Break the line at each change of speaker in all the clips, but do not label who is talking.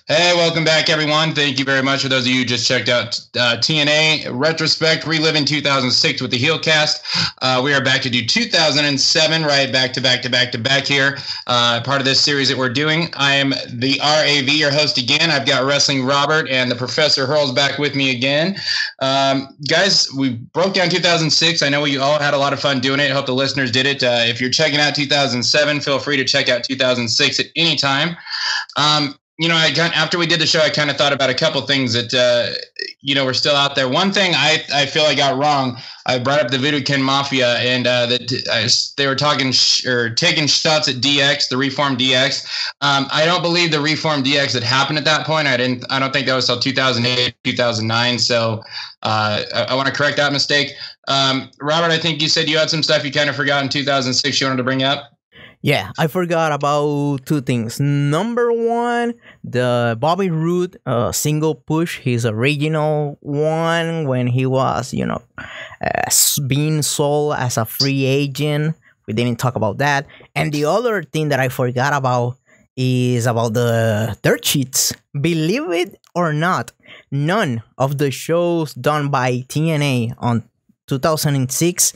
Hey, welcome back, everyone. Thank you very much for those of you who just checked out TNA Retrospect, reliving 2006 with the Heelcast. We are back to do 2007, right back to back here. Part of this series that we're doing. I am the RAV, your host again. I've got Wrestling Robert and the Professor Hurls back with me again. Guys, we broke down 2006. I know we all had a lot of fun doing it. I hope the listeners did it. If you're checking out 2007, feel free to check out 2006 at any time. After we did the show, I kind of thought about a couple things that, were still out there. One thing I feel I got wrong, I brought up the Voodoo Kin Mafia, and they were taking shots at DX, the Reformed DX. I don't believe the Reformed DX had happened at that point. I don't think that was till 2008, 2009. So I want to correct that mistake. Robert, I think you said you had some stuff you kind of forgot in 2006 you wanted to bring up.
Yeah, I forgot about two things. Number one, the Bobby Roode single push, his original one when he was, being sold as a free agent. We didn't talk about that. And the other thing that I forgot about is about the dirt sheets. Believe it or not, none of the shows done by TNA on 2006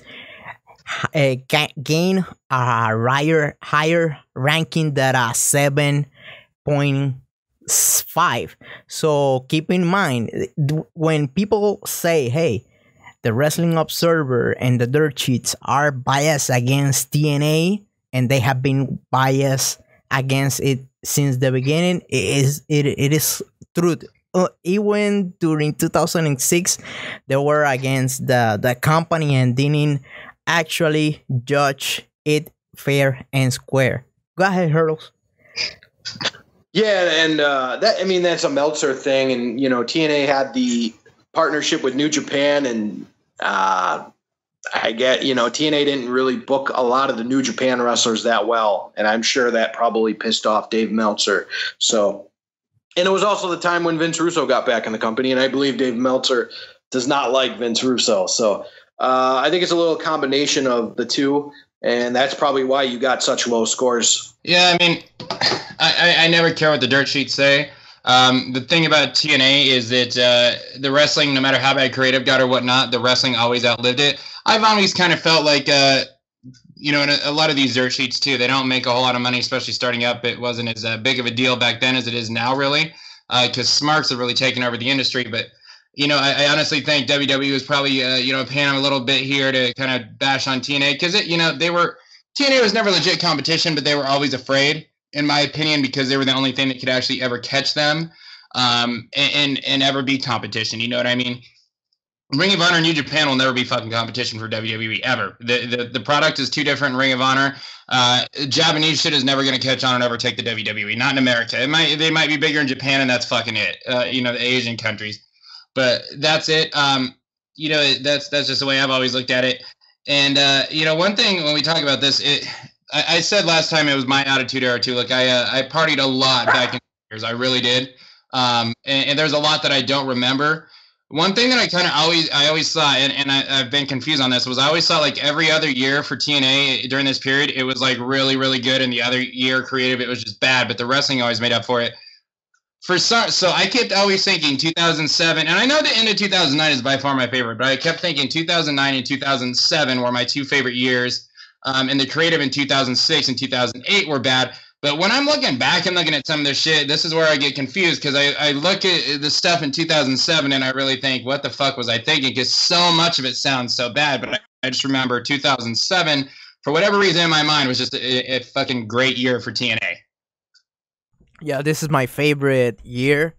gain a higher ranking than a 7.5. So keep in mind, when people say, hey, the Wrestling Observer and the Dirt Sheets are biased against TNA, and they have been biased against it since the beginning, it is truth. Even during 2006, they were against the company and didn't actually judge it fair and square. Go ahead, Hurls.
Yeah, and that's a Meltzer thing, and TNA had the partnership with New Japan, and I get TNA didn't really book a lot of the New Japan wrestlers that well, and I'm sure that probably pissed off Dave Meltzer. So, and it was also the time when Vince Russo got back in the company, and I believe Dave Meltzer does not like Vince Russo. So I think it's a little combination of the two, and that's probably why you got such low scores.
Yeah, I mean, I never care what the dirt sheets say. The thing about TNA is that the wrestling, no matter how bad creative got or whatnot, the wrestling always outlived it. I've always kind of felt like, in a lot of these dirt sheets too, they don't make a whole lot of money, especially starting up. It wasn't as big of a deal back then as it is now, really, because Smarks have really taken over the industry. But I honestly think WWE was probably, paying them a little bit here to kind of bash on TNA because TNA was never legit competition, but they were always afraid, in my opinion, because they were the only thing that could actually ever catch them, and ever be competition. You know what I mean? Ring of Honor and New Japan will never be fucking competition for WWE ever. The product is too different in Ring of Honor. Japanese shit is never going to catch on and ever take the WWE. Not in America. They might be bigger in Japan, and that's fucking it. The Asian countries. But that's it. That's just the way I've always looked at it. And one thing when we talk about this, I said last time it was my attitude era too. Like I partied a lot back in the years. I really did. And there's a lot that I don't remember. One thing that I always thought, and I've been confused on this, was I always thought like every other year for TNA during this period, it was like really, really good, and the other year creative, it was just bad. But the wrestling always made up for it. So I kept always thinking 2007, and I know the end of 2009 is by far my favorite, but I kept thinking 2009 and 2007 were my two favorite years, and the creative in 2006 and 2008 were bad. But when I'm looking back and looking at some of this shit, this is where I get confused, because I look at the stuff in 2007 and I really think, what the fuck was I thinking? Because so much of it sounds so bad, but I just remember 2007, for whatever reason in my mind, was just a fucking great year for TNA.
Yeah, this is my favorite year.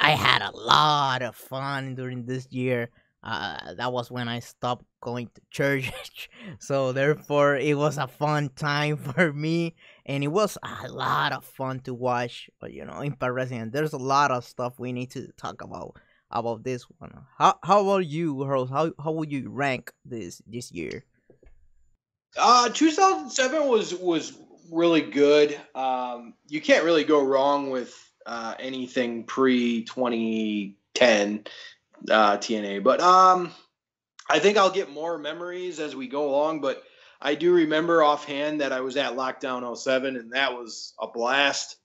I had a lot of fun during this year. That was when I stopped going to church. So therefore, it was a fun time for me. And it was a lot of fun to watch, Impact Wrestling. And there's a lot of stuff we need to talk about this one. How about you, Hurls? How would you rank this year?
2007 was really good. You can't really go wrong with anything pre-2010 TNA. But I think I'll get more memories as we go along. But I do remember offhand that I was at Lockdown 07, and that was a blast.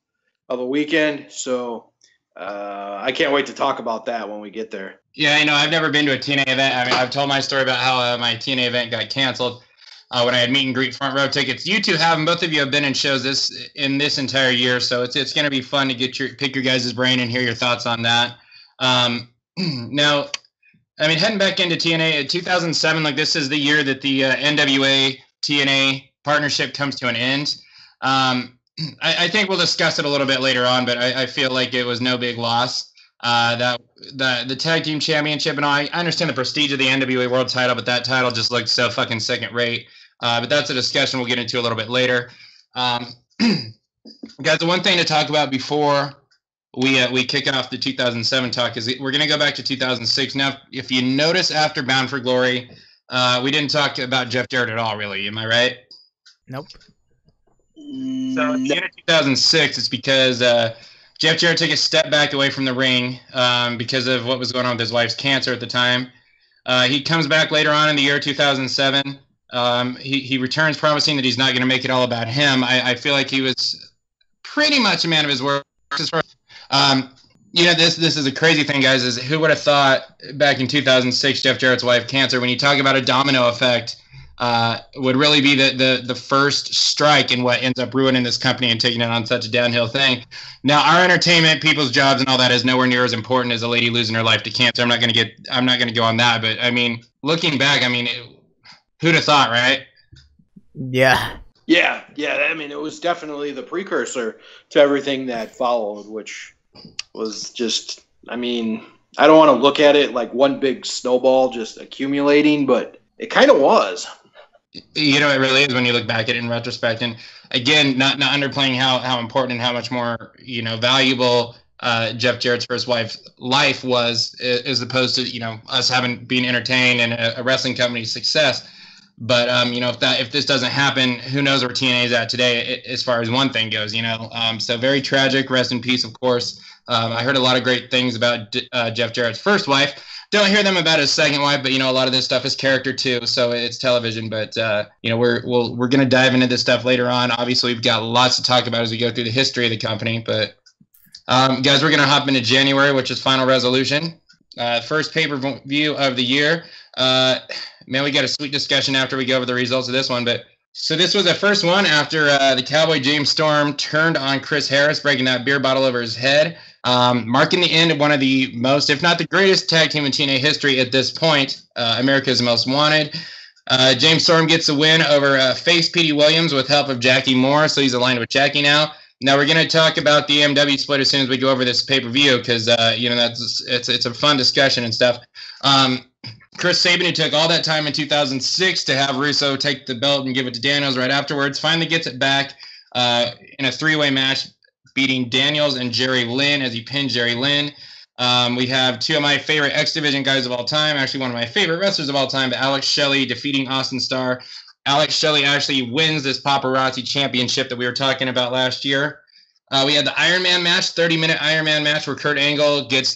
of the weekend. So I can't wait to talk about that when we get there.
Yeah, I've never been to a TNA event. I mean, I've told my story about how my TNA event got canceled when I had meet and greet front row tickets. You two have them. Both of you have been in shows this entire year, so it's going to be fun to pick your guys' brain and hear your thoughts on that. Now, I mean, heading back into TNA, 2007, like this is the year that the NWA TNA partnership comes to an end. I think we'll discuss it a little bit later on, but I feel like it was no big loss. That the tag team championship and all, I understand the prestige of the NWA world title, but that title just looked so fucking second rate. But that's a discussion we'll get into a little bit later. Guys, the one thing to talk about before we kick off the 2007 talk is we're going to go back to 2006. Now, if you notice after Bound for Glory, we didn't talk about Jeff Jarrett at all, really. Am I right?
Nope.
So at the end of 2006, it's because Jeff Jarrett took a step back away from the ring because of what was going on with his wife's cancer at the time. He comes back later on in the year 2007. He returns promising that he's not going to make it all about him. I feel like he was pretty much a man of his word. This is a crazy thing, guys, is who would have thought back in 2006 Jeff Jarrett's wife cancer, when you talk about a domino effect, would really be the first strike in what ends up ruining this company and taking it on such a downhill thing. Now, our entertainment, people's jobs, and all that is nowhere near as important as a lady losing her life to cancer. I'm not going to go on that, but I mean, looking back, I mean, who'd have thought, right?
Yeah.
Yeah. I mean, it was definitely the precursor to everything that followed, which was just, I mean, I don't want to look at it like one big snowball just accumulating, but it kind of was.
It really is when you look back at it in retrospect. And again, not underplaying how important and how much more, valuable Jeff Jarrett's first wife's life was, as opposed to, us being entertained and a wrestling company's success. But, if this doesn't happen, who knows where TNA is at today as far as one thing goes, So very tragic. Rest in peace, of course. I heard a lot of great things about Jeff Jarrett's first wife. Don't hear them about his second wife, but, a lot of this stuff is character too, so it's television. But, we're going to dive into this stuff later on. Obviously, we've got lots to talk about as we go through the history of the company. But, guys, we're going to hop into January, which is Final Resolution. First pay-per-view of the year. Man, we got a sweet discussion after we go over the results of this one. But so this was the first one after the Cowboy James Storm turned on Chris Harris, breaking that beer bottle over his head, marking the end of one of the most, if not the greatest tag team in TNA history at this point, America's Most Wanted. James Storm gets a win over face Petey Williams with help of Jackie Moore, so he's aligned with Jackie now. Now we're going to talk about the MW split as soon as we go over this pay-per-view because, it's a fun discussion and stuff. Chris Sabin, who took all that time in 2006 to have Russo take the belt and give it to Daniels right afterwards, finally gets it back in a three-way match, beating Daniels and Jerry Lynn as he pinned Jerry Lynn. We have two of my favorite X Division guys of all time, actually one of my favorite wrestlers of all time, Alex Shelley defeating Austin Starr. Alex Shelley actually wins this Paparazzi Championship that we were talking about last year. We had the Iron Man match, 30-minute Iron Man match, where Kurt Angle gets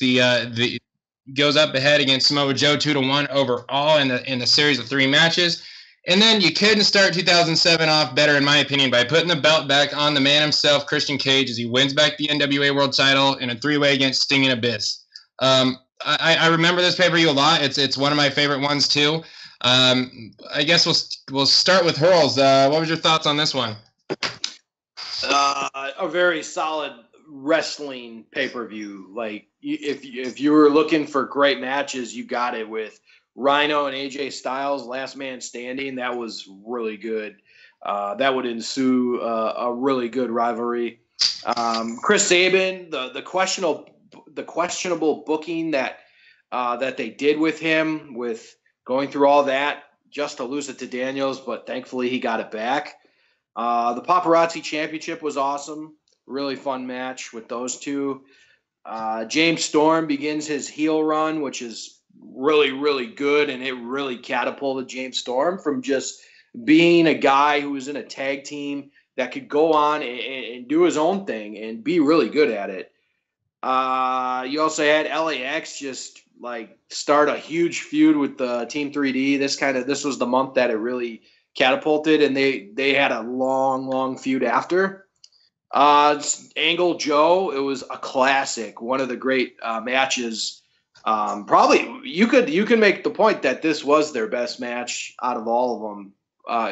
goes up ahead against Samoa Joe 2-1 overall in the series of three matches. And then you couldn't start 2007 off better, in my opinion, by putting the belt back on the man himself, Christian Cage, as he wins back the NWA World Title in a three-way against Sting and Abyss. I remember this pay-per-view a lot. It's one of my favorite ones too. I guess we'll start with Hurls. What was your thoughts on this one?
A very solid wrestling pay-per-view. Like if you were looking for great matches, you got it with Rhino and AJ Styles, last man standing. That was really good. That would ensue a really good rivalry. Chris Sabin, the questionable booking that they did with him, with going through all that just to lose it to Daniels, but thankfully he got it back. The Paparazzi Championship was awesome. Really fun match with those two. James Storm begins his heel run, which is really, really good, and it really catapulted James Storm from just being a guy who was in a tag team that could go on and do his own thing and be really good at it. You also had LAX just like start a huge feud with the Team 3D. This was the month that it really catapulted, and they had a long feud after. Angle Joe. It was a classic, one of the great matches. Probably you could make the point that this was their best match out of all of them.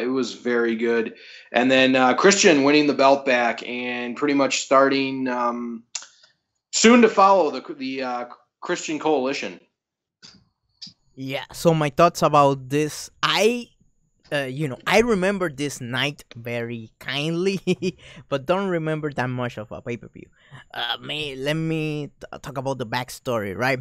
It was very good. And then Christian winning the belt back and pretty much starting soon to follow the Christian Coalition.
Yeah, so my thoughts about this, I remember this night very kindly, but don't remember that much of a pay-per-view. Let me talk about the backstory, right?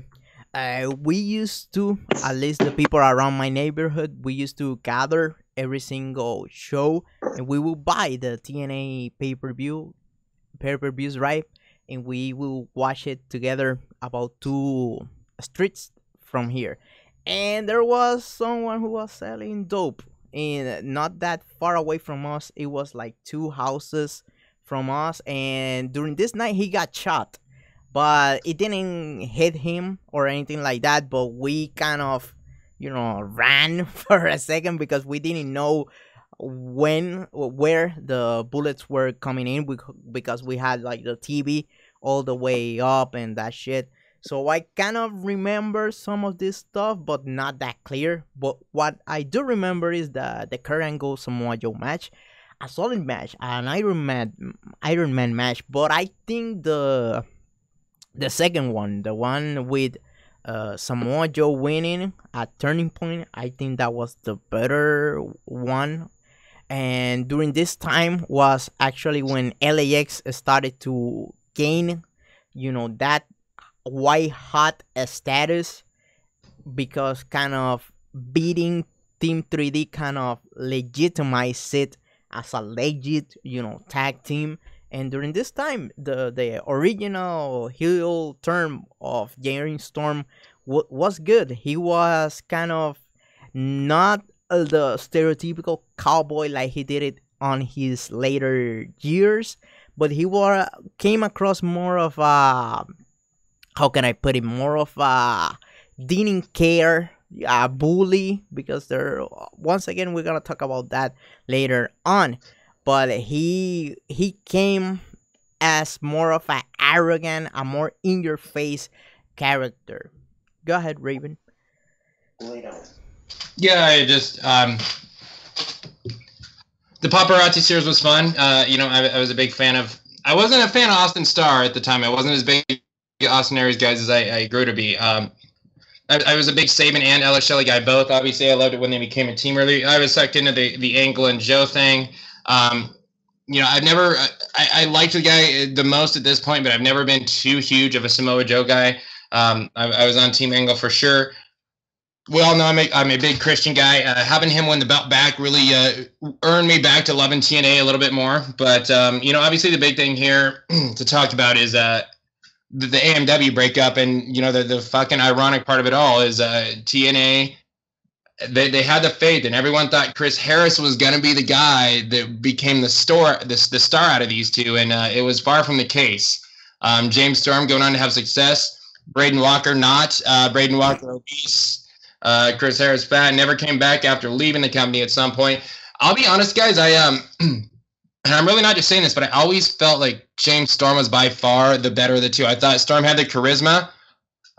We used to, at least the people around my neighborhood, we used to gather every single show, and we will buy the TNA pay-per-views, right? And we will watch it together about 2 streets from here. And there was someone who was selling dope, and not that far away from us. It was like 2 houses from us, and during this night he got shot, but it didn't hit him or anything like that. But we kind of, ran for a second because we didn't know where the bullets were coming in, because we had like the TV all the way up and that shit. So I kind of remember some of this stuff, but not that clear. But what I do remember is the Kurt Angle Samoa Joe match, a solid match, an Iron Man match. But I think the second one, the one with Samoa Joe winning at Turning Point, I think that was the better one. And during this time was actually when LAX started to gain, that white hot status, because kind of beating Team 3D kind of legitimized it as a legit, tag team. And during this time, the original heel term of Jerry Storm was good. He was kind of not the stereotypical cowboy like he did it on his later years, but he came across more of a, how can I put it, more of a didn't care, a bully, because once again we're gonna talk about that later on. But he came as more of an arrogant, a more in your face character. Go ahead, Raven.
Yeah, I just the paparazzi series was fun. I was a big fan of. I wasn't a fan of Austin Starr at the time. I wasn't as big Austin Aries guys as I grew to be. I was a big Saban and Ella Shelley guy both. Obviously, I loved it when they became a team early. I was sucked into the Angle and Joe thing. I've never. I liked the guy the most at this point, but I've never been too huge of a Samoa Joe guy. I was on Team Angle for sure. We all know I'm a big Christian guy. Having him win the belt back really earned me back to loving TNA a little bit more. But obviously the big thing here to talk about is the AMW breakup, and the fucking ironic part of it all is TNA. They had the faith, and everyone thought Chris Harris was gonna be the guy that became the star out of these two, and it was far from the case. James Storm going on to have success. Braden Walker not. Braden Walker obese. Chris Harris fat, never came back after leaving the company at some point. I'll be honest, guys. And I'm really not just saying this, but I always felt like James Storm was by far the better of the two. I thought Storm had the charisma.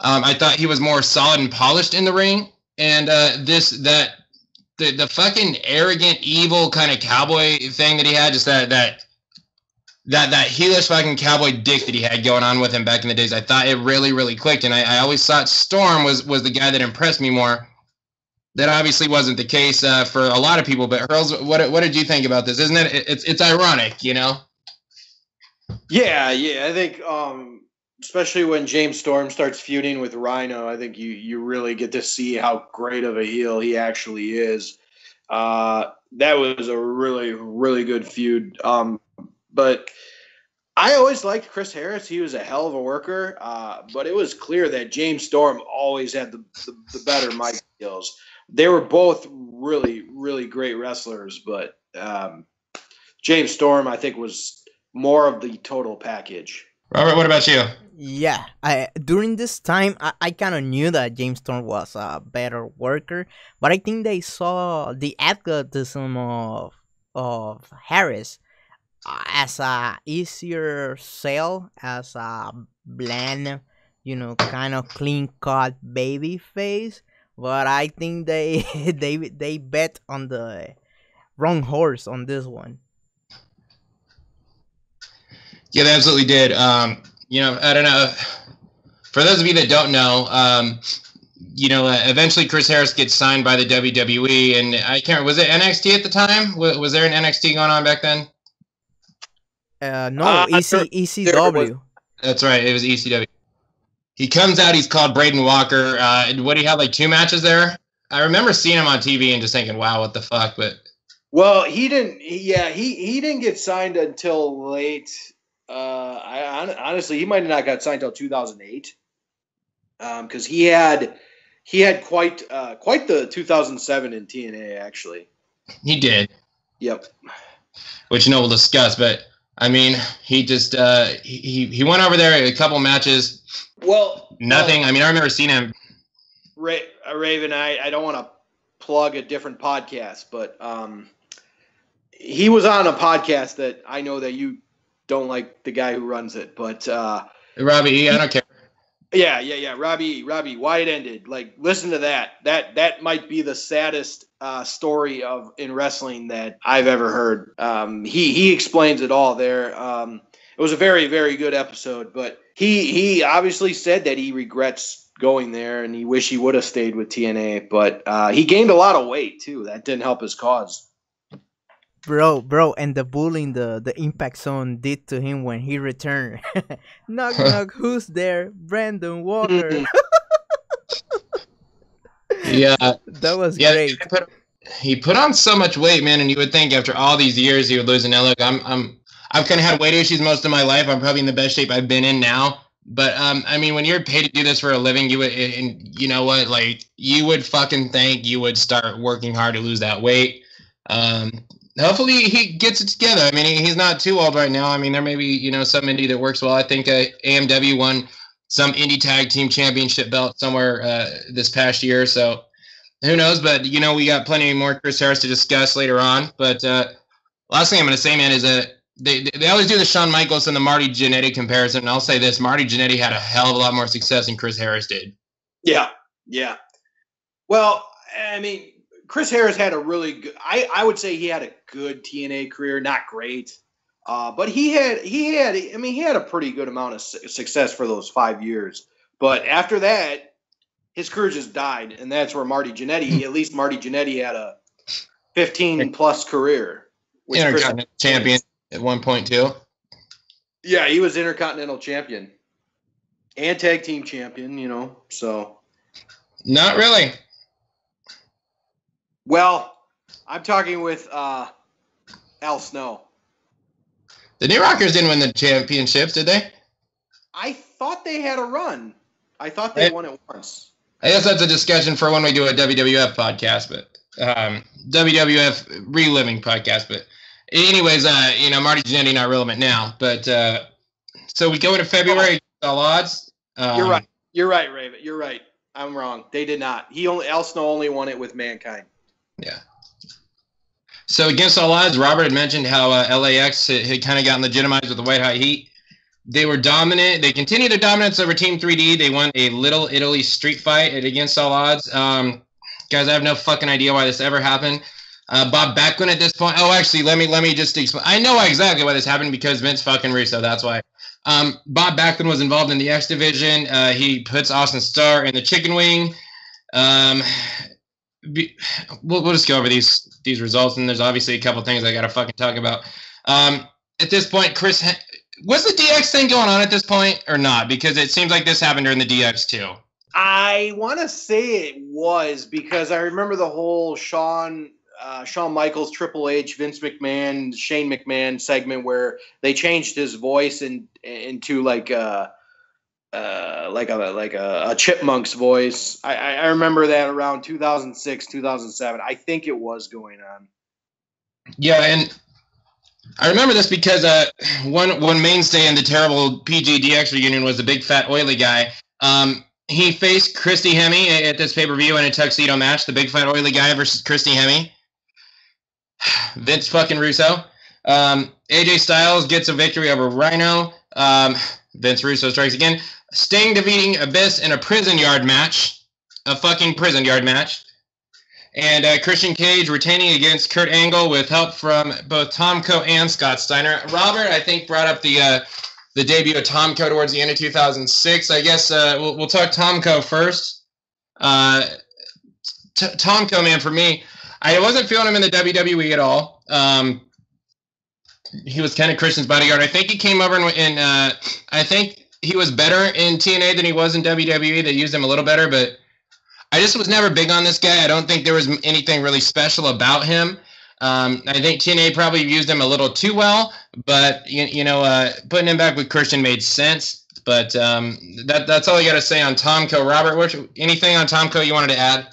I thought he was more solid and polished in the ring. And the fucking arrogant, evil kind of cowboy thing that he had, just that heelish fucking cowboy dick that he had going on with him back in the days, I thought it really, really clicked. And I always thought Storm was the guy that impressed me more. That obviously wasn't the case for a lot of people. But Hurls, what did you think about this? Isn't it? It's ironic, Yeah,
I think especially when James Storm starts feuding with Rhino, I think you really get to see how great of a heel he actually is. That was a really, really good feud. But I always liked Chris Harris. He was a hell of a worker. But it was clear that James Storm always had the better mic skills. They were both really, really great wrestlers. But James Storm, I think, was more of the total package.
Robert, what about you?
Yeah, during this time, I kind of knew that James Storm was a better worker, but I think they saw the athleticism of Harris as a easier sell, as a bland, kind of clean cut baby face. But I think they they bet on the wrong horse on this one.
Yeah, they absolutely did. I don't know. For those of you that don't know, eventually Chris Harris gets signed by the WWE, and I can't. Was it NXT at the time? Was there an NXT going on back then?
No, ECW.
That's right. It was ECW. He comes out. He's called Braden Walker. What he had like 2 matches there. I remember seeing him on TV and just thinking, "Wow, what the fuck?" But
he didn't. He didn't get signed until late. Honestly, he might have not got signed until 2008. Because he had quite the 2007 in TNA actually.
He did.
Yep.
Which we'll discuss, but I mean, he just he went over there a couple matches.
Well,
nothing. I mean, I remember seeing him.
Raven, I don't want to plug a different podcast, but he was on a podcast that I know that you don't like the guy who runs it, but
Robbie, I don't care.
Yeah. Robbie, why it ended. Like, listen to that. That might be the saddest story in wrestling that I've ever heard. He explains it all there. It was a very, very good episode, but he obviously said that he regrets going there and he wish he would have stayed with TNA, but he gained a lot of weight too. That didn't help his cause.
Bro, and the bullying the Impact Zone did to him when he returned. knock, who's there? Brandon Walker.
Yeah.
That was great.
He put on so much weight, man, and you would think after all these years he would lose. And now look, I've kind of had weight issues most of my life. I'm probably in the best shape I've been in now. But I mean, when you're paid to do this for a living, you would, and you know what, like you would fucking think you would start working hard to lose that weight. Hopefully he gets it together. I mean, he's not too old right now. I mean, there may be, some indie that works well. I think AMW won some indie tag team championship belt somewhere this past year. So who knows? But, we got plenty more Chris Harris to discuss later on. But last thing I'm going to say, man, is that they always do the Shawn Michaels and the Marty Jannetty comparison. And I'll say this, Marty Jannetty had a hell of a lot more success than Chris Harris did.
Yeah. Well, I mean, Chris Harris had a really good, I would say he had a good TNA career, not great. But he had a pretty good amount of success for those 5 years. But after that, his career just died. And that's where Marty Jannetty had a 15 plus career.
Intercontinental champion at one point too.
Yeah, he was Intercontinental champion and tag team champion, so.
Not really.
Well, I'm talking with Al Snow.
The New Rockers didn't win the championships, did they?
I thought they had a run. I thought they won it once.
I guess that's a discussion for when we do a WWF podcast, but WWF reliving podcast. But anyways, Marty Jannetty not relevant now. But so we go into February, all odds.
You're right, Raven. You're right. I'm wrong. They did not. Al Snow only won it with Mankind.
Yeah. So against all odds, Robert had mentioned how LAX had kind of gotten legitimized with the White Hot Heat. They were dominant. They continued their dominance over Team 3D. They won a Little Italy street fight at Against All Odds. Guys, I have no fucking idea why this ever happened. Bob Backlund at this point. Oh, actually, let me just explain. I know exactly why this happened because Vince fucking Russo. That's why. Bob Backlund was involved in the X Division. He puts Austin Starr in the chicken wing. We'll just go over these results, and there's obviously a couple things I got to fucking talk about. At this point, was the DX thing going on at this point or not? Because it seems like this happened during the DX too.
I want to say it was because I remember the whole Shawn Michaels, Triple H, Vince McMahon, Shane McMahon segment where they changed his voice into like a chipmunk's voice. I remember that around 2006, 2007. I think it was going on.
Yeah, and I remember this because one mainstay in the terrible PG DX reunion was the big fat oily guy. He faced Christy Hemme at this pay-per-view in a tuxedo match, the big fat oily guy versus Christy Hemme. Vince fucking Russo. AJ Styles gets a victory over Rhino. Vince Russo strikes again. Sting defeating Abyss in a prison yard match. A fucking prison yard match. And Christian Cage retaining against Kurt Angle with help from both Tomko and Scott Steiner. Robert, I think, brought up the debut of Tomko towards the end of 2006. I guess we'll talk Tomko first. Tomko, man, for me, I wasn't feeling him in the WWE at all. He was kind of Christian's bodyguard. I think he came over in I think he was better in TNA than he was in WWE. They used him a little better, but I just was never big on this guy. I don't think there was anything really special about him. I think TNA probably used him a little too well, but putting him back with Christian made sense. But that's all I got to say on Tomko. Robert, anything on Tomko you wanted to add?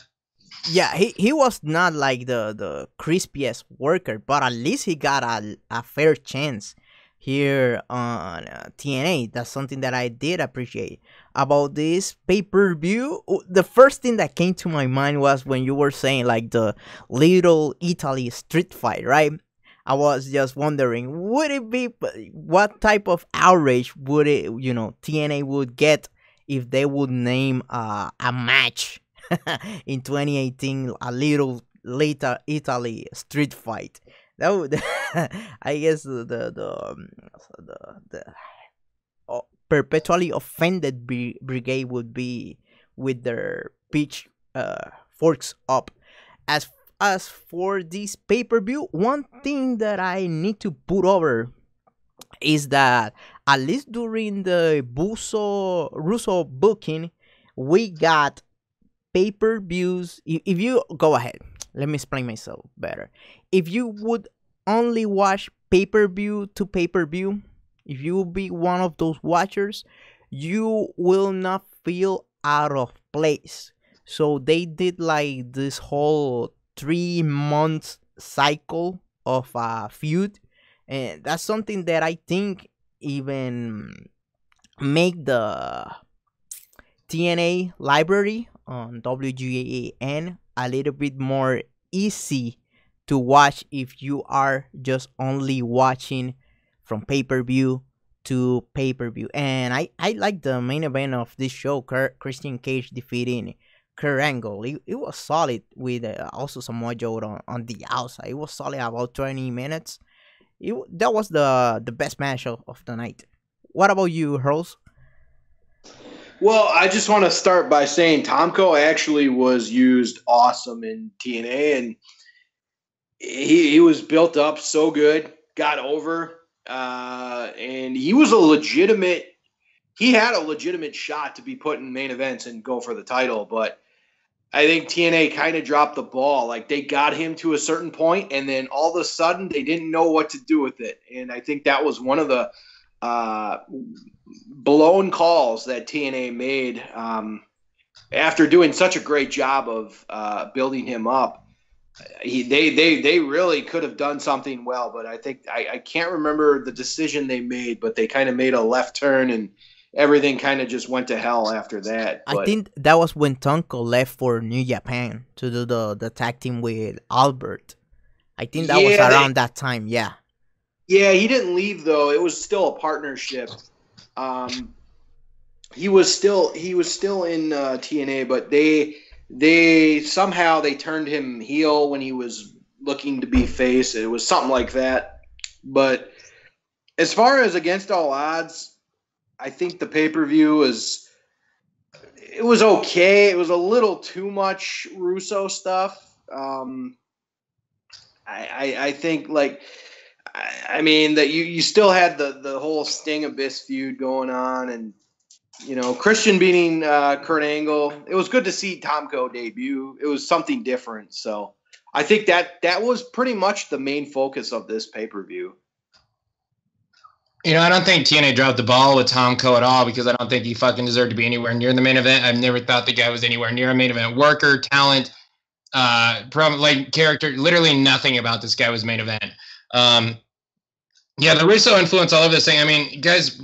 Yeah, he was not like the crispiest worker, but at least he got a fair chance here on TNA. That's something that I did appreciate about this pay-per-view. The first thing that came to my mind was when you were saying like the Little Italy street fight, right? I was just wondering, would it be, what type of outrage would it, TNA would get if they would name a match in 2018 a Little Italy street fight? That would, I guess, the perpetually offended brigade would be with their pitch forks up. As for this pay-per-view, one thing that I need to put over is that at least during the Russo booking, we got pay-per-views. If you go ahead, let me explain myself better. If you would only watch pay-per-view to pay-per-view, if you will be one of those watchers, you will not feel out of place. So they did like this whole 3-month cycle of a feud, and that's something that I think even make the TNA library on WGAN a little bit more easy to watch if you are just only watching from pay-per-view to pay-per-view. And I like the main event of this show, Christian Cage defeating Kurt Angle. It was solid with also Samoa Joe on the outside. It was solid about 20 minutes. That was the best match of the night. What about you, Hurls?
Well, I just want to start by saying Tomko actually was used awesome in TNA, and he was built up so good, got over, and he was he had a legitimate shot to be put in main events and go for the title, but I think TNA kind of dropped the ball. Like, they got him to a certain point, and then all of a sudden they didn't know what to do with it. And I think that was one of the blown calls that TNA made after doing such a great job of building him up. They really could have done something well, but I think I can't remember the decision they made, but they kind of made a left turn and everything kind of just went to hell after that. But
I think that was when Tonko left for New Japan to do the tag team with Albert. I think that was around that time. Yeah.
Yeah, he didn't leave though. It was still a partnership. He was still in TNA, but they somehow they turned him heel when he was looking to be face. It was something like that. But as far as Against All Odds, I think the pay-per-view was okay. It was a little too much Russo stuff. I think I mean that you still had the whole Sting Abyss feud going on, and Christian beating Kurt Angle. It was good to see Tomko debut. It was something different. So I think that was pretty much the main focus of this pay-per-view.
I don't think TNA dropped the ball with Tomko at all, because I don't think he fucking deserved to be anywhere near the main event. I've never thought the guy was anywhere near a main event worker, talent, character. Literally nothing about this guy was main event. The Russo influence all over this thing. I mean, guys,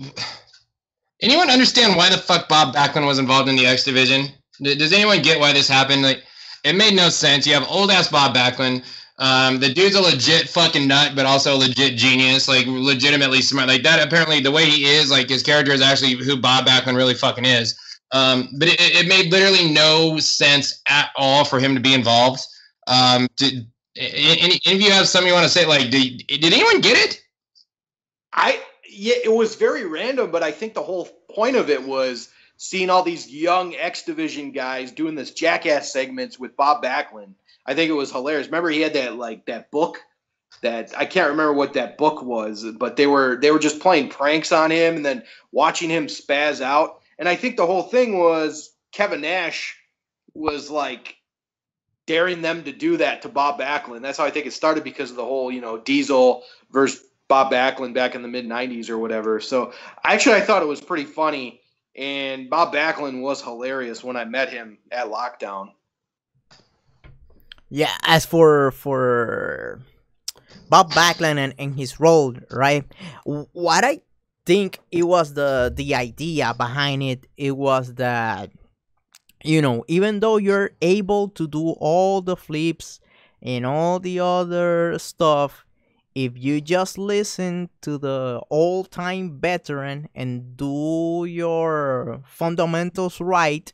anyone understand why the fuck Bob Backlund was involved in the X Division? Does anyone get why this happened? It made no sense. You have old-ass Bob Backlund. The dude's a legit fucking nut, but also a legit genius, like legitimately smart. Like that, apparently, the way he is, like his character is actually who Bob Backlund really fucking is. But it made literally no sense at all for him to be involved. Any of you have something you want to say? Like, did anyone get it?
Yeah, it was very random, but I think the whole point of it was seeing all these young X Division guys doing this jackass segments with Bob Backlund. I think it was hilarious. Remember, he had that book that I can't remember what that book was, but they were just playing pranks on him and then watching him spaz out. And I think the whole thing was Kevin Nash was like daring them to do that to Bob Backlund. That's how I think it started, because of the whole, Diesel versus Bob Backlund back in the mid-90s or whatever. So I thought it was pretty funny, and Bob Backlund was hilarious when I met him at Lockdown.
Yeah, as for Bob Backlund and his role, right? What I think it was the idea behind it, it was that, even though you're able to do all the flips and all the other stuff, if you just listen to the old-time veteran and do your fundamentals right,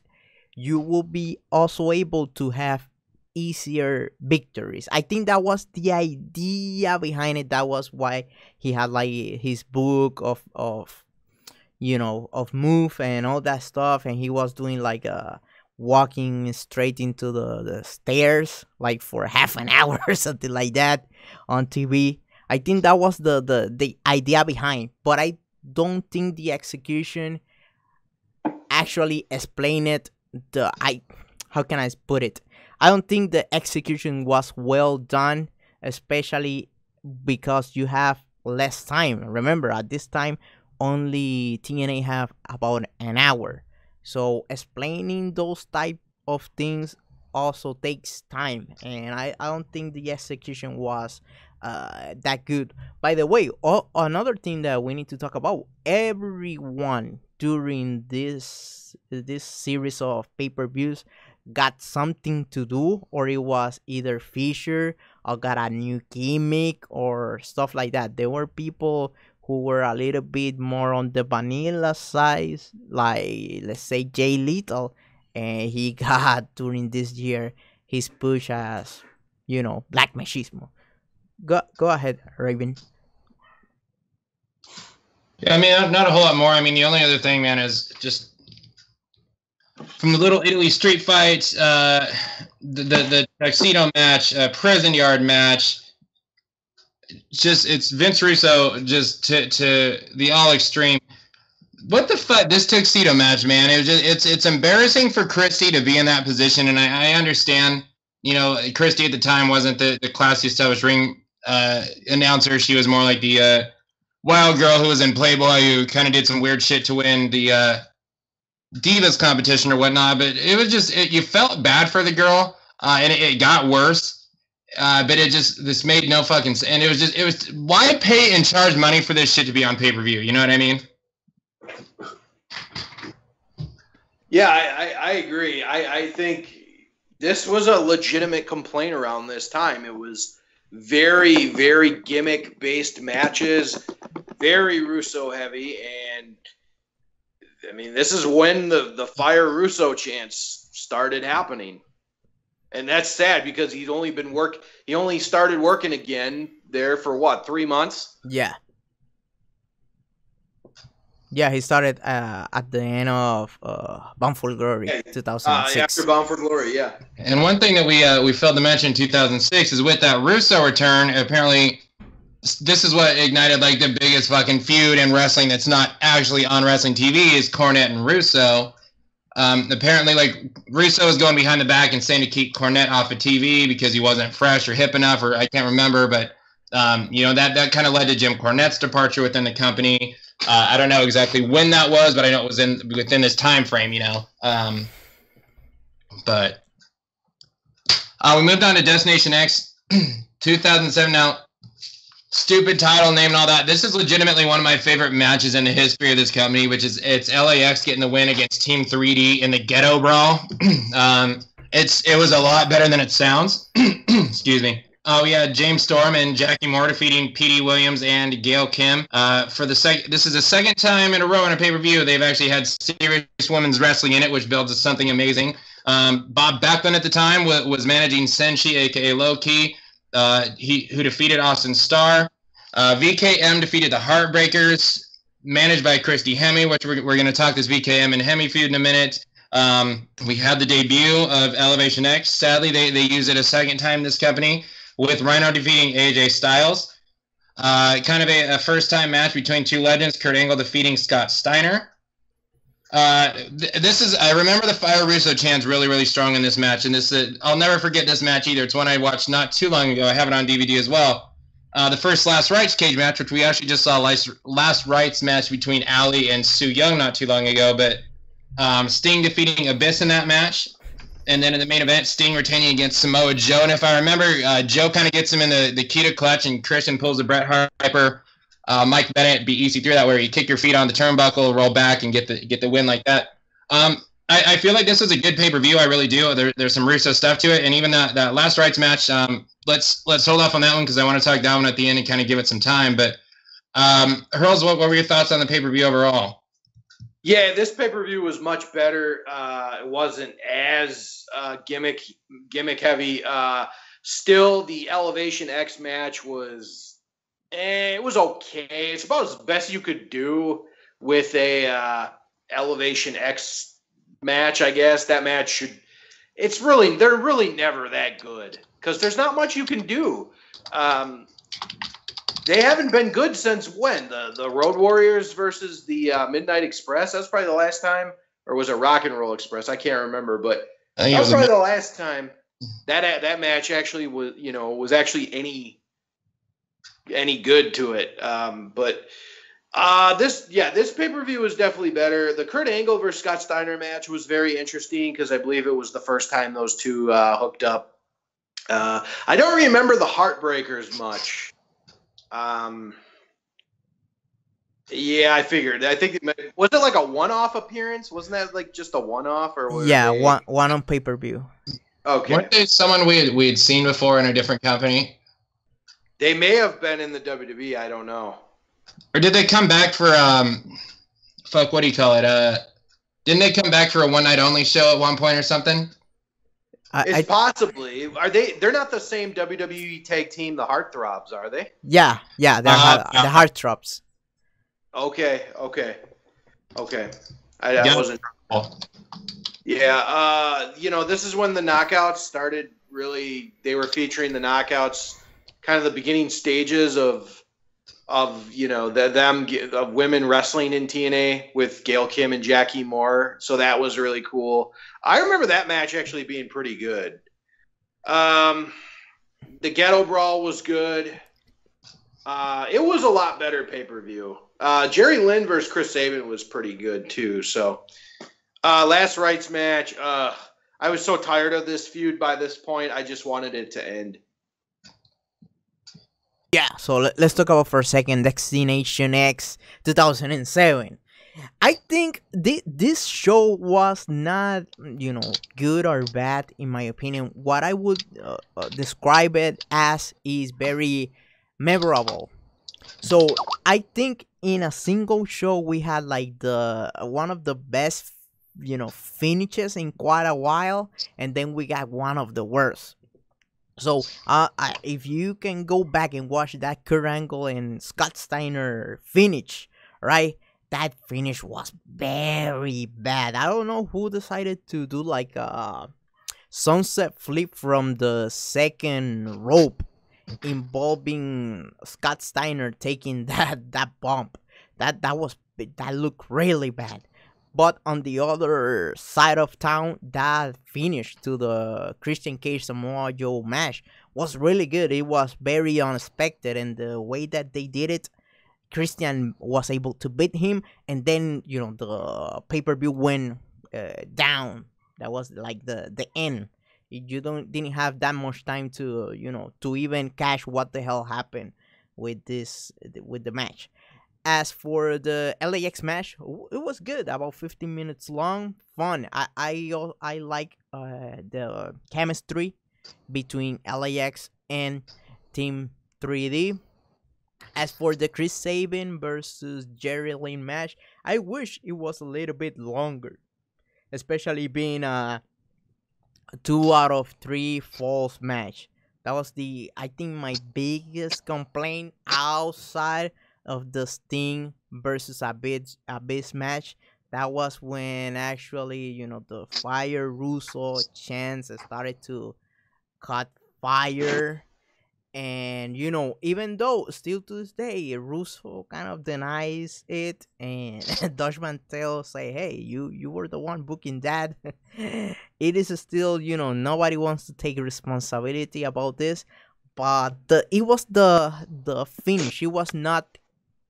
you will be also able to have easier victories. I think that was the idea behind it. That was why he had like his book of move and all that stuff, and he was doing like walking straight into the stairs like for half an hour or something like that on TV. I think that was the idea behind, but I don't think the execution actually explained it. How can I put it? I don't think the execution was well done, especially because you have less time. Remember, at this time, only TNA have about an hour. So explaining those type of things also takes time. And I don't think the execution was that good. By the way, another thing that we need to talk about, everyone during this series of pay-per-views got something to do, or it was either featured or got a new gimmick or stuff like that. There were people who were a little bit more on the vanilla side, like let's say Jay Lethal, and he got during this year his push as Black Machismo. Go ahead, Raven.
Yeah, I mean, not a whole lot more. I mean, the only other thing, man, is just from the Little Italy street fights, the tuxedo match, prison yard match. It's Vince Russo just to the all extreme. What the fuck? This tuxedo match, man. It was just it's embarrassing for Christy to be in that position, and I understand. Christy at the time wasn't the classy established ring announcer. She was more like the wild girl who was in Playboy, who kind of did some weird shit to win the Divas competition or whatnot. But it was just you felt bad for the girl, and it got worse. But this made no fucking sense. And it was why pay and charge money for this shit to be on pay-per-view? You know what I mean?
Yeah, I agree. I think this was a legitimate complaint around this time. It was very, very gimmick-based matches, very Russo heavy, and I mean, this is when the Fire Russo chants started happening. And that's sad because he only started working again there for what, 3 months?
Yeah. Yeah, he started at the end of Bound for Glory, 2006.
After Bound for Glory, yeah.
And one thing that we failed to mention in 2006 is with that Russo return, apparently this is what ignited like the biggest fucking feud in wrestling that's not actually on wrestling TV is Cornette and Russo. Apparently, like, Russo was going behind the back and saying to keep Cornette off of TV because he wasn't fresh or hip enough, or I can't remember, but, that kind of led to Jim Cornette's departure within the company. I don't know exactly when that was, but I know it was within this time frame, But we moved on to Destination X, 2007 now. Stupid title name and all that. This is legitimately one of my favorite matches in the history of this company, which is it's LAX getting the win against Team 3D in the Ghetto Brawl. It was a lot better than it sounds. Excuse me. Oh yeah, James Storm and Jackie Moore defeating Petey Williams and Gail Kim. This is the second time in a row in a pay-per-view they've actually had serious women's wrestling in it, which builds to something amazing. Bob Backlund at the time was managing Senshi, aka Low-Ki, who defeated Austin Starr. VKM defeated the Heartbreakers, managed by Christy Hemme, which we're going to talk this VKM and Hemme feud in a minute. We had the debut of Elevation X. Sadly, they used it a second time, this company, with Rhino defeating AJ Styles. Kind of a first-time match between two legends, Kurt Angle defeating Scott Steiner. I remember the Fire Russo chants really, really strong in this match, and I'll never forget this match either. It's one I watched not too long ago. I have it on DVD as well. The first Last Rites cage match, which we actually just saw Last Rites match between Ali and Su Yung not too long ago, but Sting defeating Abyss in that match. And then in the main event, Sting retaining against Samoa Joe. And if I remember, Joe kind of gets him in the Kita clutch, and Christian pulls the Bret Harper, Mike Bennett beat EC3 that where you kick your feet on the turnbuckle, roll back, and get the win like that. I feel like this was a good pay-per-view. I really do. There's some Russo stuff to it. And even that Last Rites match, let's hold off on that one because I want to talk that one at the end and kind of give it some time. But Hurls, what were your thoughts on the pay-per-view overall?
Yeah, this pay-per-view was much better. It wasn't as gimmick heavy. Still, the Elevation X match was it was okay. It's about as best you could do with a Elevation X match, I guess. That match they're really never that good because there's not much you can do. They haven't been good since when? The Road Warriors versus the Midnight Express? That's probably the last time. Or was it Rock and Roll Express? I can't remember, but that was probably the last time that match actually was actually any good to it. This pay-per-view was definitely better. The Kurt Angle versus Scott Steiner match was very interesting because I believe it was the first time those two hooked up. I don't remember the Heartbreakers much. Yeah, I figured. I think was it like a one-off appearance? Wasn't that like just a one-off or?
One on pay-per-view.
Okay.
Weren't they someone we had seen before in a different company?
They may have been in the WWE. I don't know.
Or did they come back for what do you call it? Didn't they come back for a one-night only show at one point or something?
It's possibly. Are they? They're not the same WWE tag team, the Heartthrobs, are they?
Yeah, they're the Heartthrobs.
Okay. I wasn't. Yeah, this is when the Knockouts started. Really, they were featuring the Knockouts, kind of the beginning stages of women wrestling in TNA with Gail Kim and Jackie Moore. So that was really cool. I remember that match actually being pretty good. The Ghetto Brawl was good. It was a lot better pay-per-view. Jerry Lynn versus Chris Sabin was pretty good too. So Last Rites match. I was so tired of this feud by this point. I just wanted it to end.
Yeah, so let's talk about for a second Destination X 2007. I think this show was not, good or bad in my opinion. What I would describe it as is very memorable. So I think in a single show we had like one of the best, finishes in quite a while, and then we got one of the worst. So, if you can go back and watch that Kurt Angle and Scott Steiner finish, right? That finish was very bad. I don't know who decided to do like a sunset flip from the second rope involving Scott Steiner taking that bump. That looked really bad. But on the other side of town, that finish to the Christian Cage Samoa Joe match was really good. It was very unexpected, and the way that they did it, Christian was able to beat him, and then the pay-per-view went down. That was like the end. You didn't have that much time to to even catch what the hell happened with the match. As for the LAX match, it was good. About 15 minutes long, fun. I like the chemistry between LAX and Team 3D. As for the Chris Sabin versus Jerry Lynn match, I wish it was a little bit longer, especially being a 2 out of 3 falls match. That was I think, my biggest complaint outside of the Sting versus Abyss match. That was when actually, the Fire Russo chants started to cut fire. And even though still to this day Russo kind of denies it, and Dutch Mantel say, hey, you were the one booking that, it is still, nobody wants to take responsibility about this. But it was the finish. It was not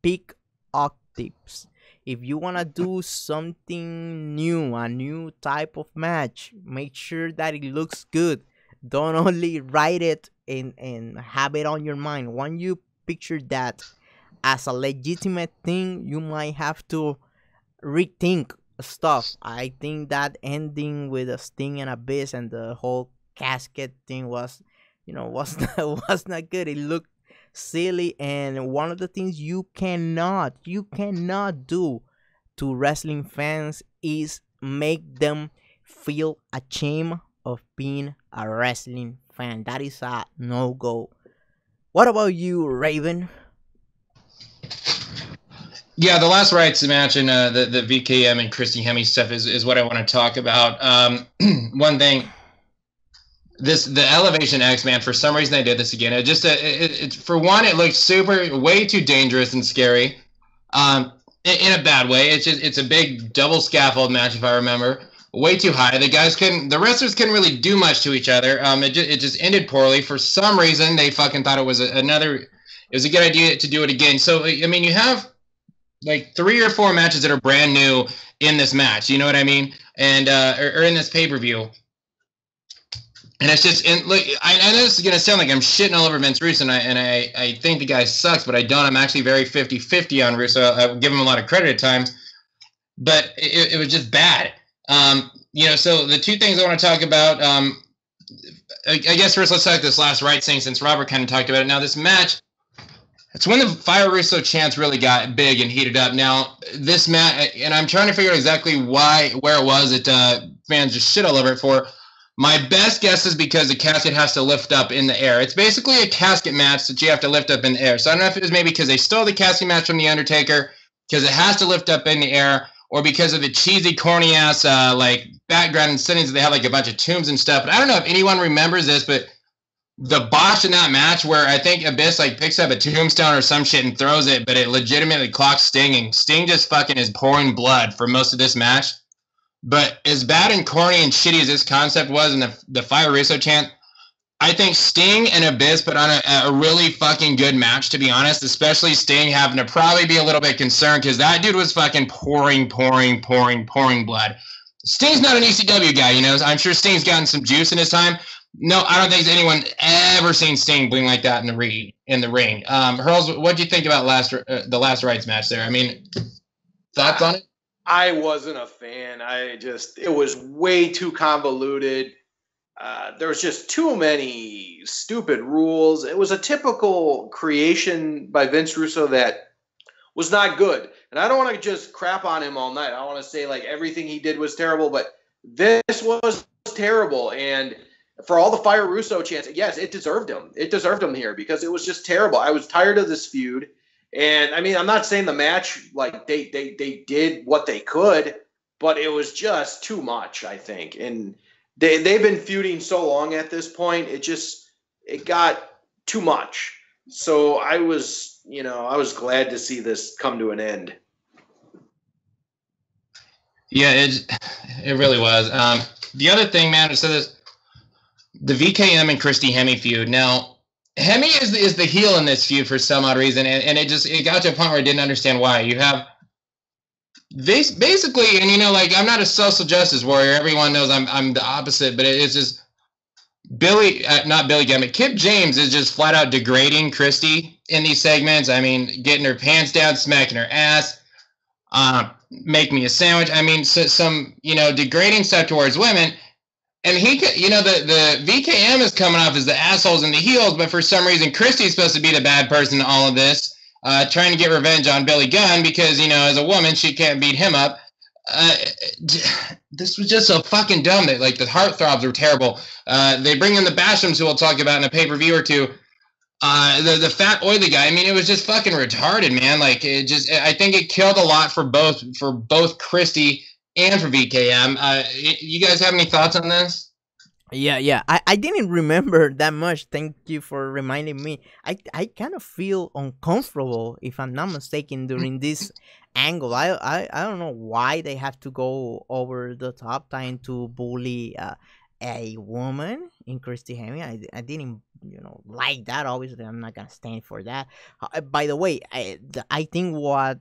peak octaves. If you want to do something new, a new type of match, make sure that it looks good. Don't only write it and have it on your mind. When you picture that as a legitimate thing, you might have to rethink stuff. I think that ending with a Sting and Abyss and the whole casket thing was was not good. It looked silly, and one of the things you cannot do to wrestling fans is make them feel ashamed of being a wrestling fan. That is a no-go. What about you, Raven?
Yeah, the last Rites match and the VKM and Christy Hemme stuff is what I want to talk about. One thing, the Elevation X, man, for some reason they did this again. For one, it looked way too dangerous and scary, in a bad way. It's a big double scaffold match, if I remember. Way too high. The wrestlers couldn't really do much to each other. It just ended poorly. For some reason, they fucking thought it was a good idea to do it again. So, I mean, you have like 3 or 4 matches that are brand new in this match. You know what I mean? And, or in this pay-per-view. And it's just, I know this is going to sound like I'm shitting all over Vince Russo, and I think the guy sucks, but I don't. I'm actually very 50-50 on Russo. I give him a lot of credit at times. But it was just bad. So the 2 things I want to talk about, I guess first let's talk this last Rites thing, since Robert kind of talked about it. Now, this match, it's when the Fire Russo chants really got big and heated up. Now, this match, and I'm trying to figure out exactly where it was that fans just shit all over it for. My best guess is because the casket has to lift up in the air. It's basically a casket match that you have to lift up in the air. So I don't know if it was maybe because they stole the casket match from The Undertaker, because it has to lift up in the air, or because of the cheesy, corny-ass background and settings. They have like a bunch of tombs and stuff. But I don't know if anyone remembers this, but the botch in that match where I think Abyss picks up a tombstone or some shit and throws it, but it legitimately clocks Sting, and Sting just fucking is pouring blood for most of this match. But as bad and corny and shitty as this concept was in the Fire Russo chant, I think Sting and Abyss put on a really fucking good match, to be honest, especially Sting having to probably be a little bit concerned because that dude was fucking pouring blood. Sting's not an ECW guy, I'm sure Sting's gotten some juice in his time. No, I don't think anyone ever seen Sting bleeding like that in the ring. Hurls, what do you think about the last Rites match there? I mean, thoughts on it?
I wasn't a fan. It was way too convoluted. There was just too many stupid rules. It was a typical creation by Vince Russo that was not good. And I don't want to just crap on him all night. I want to say everything he did was terrible, but this was terrible. And for all the Fire Russo chants, yes, it deserved him. It deserved him here because it was just terrible. I was tired of this feud. And I mean, I'm not saying the match, they did what they could, but it was just too much, I think. And they've been feuding so long at this point, it got too much. So I was glad to see this come to an end.
Yeah, it really was. The other thing, man, the VKM and Christy Hemme feud. Now, Hemme is the heel in this feud for some odd reason, and it got to a point where I didn't understand why. You have this basically, and I'm not a social justice warrior. Everyone knows I'm the opposite, but it's just not Billy Gunn, but Kip James is just flat out degrading Christy in these segments. I mean, getting her pants down, smacking her ass, make me a sandwich. I mean, some degrading stuff towards women. And he, the VKM is coming off as the assholes and the heels, but for some reason, Christy's supposed to be the bad person in all of this, trying to get revenge on Billy Gunn because, as a woman, she can't beat him up. This was just so fucking dumb that, like, the heartthrobs were terrible. They bring in the Bashams, who we'll talk about in a pay-per-view or two. The fat oily guy. I mean, it was just fucking retarded, man. Like, I think it killed a lot for both Christy and for VKM. You guys have any thoughts on this?
Yeah. I didn't remember that much. Thank you for reminding me. I kind of feel uncomfortable, if I'm not mistaken, during this angle. I don't know why they have to go over the top trying to bully a woman in Christy Hemme. I didn't like that. Obviously, I'm not gonna stand for that. By the way, I think why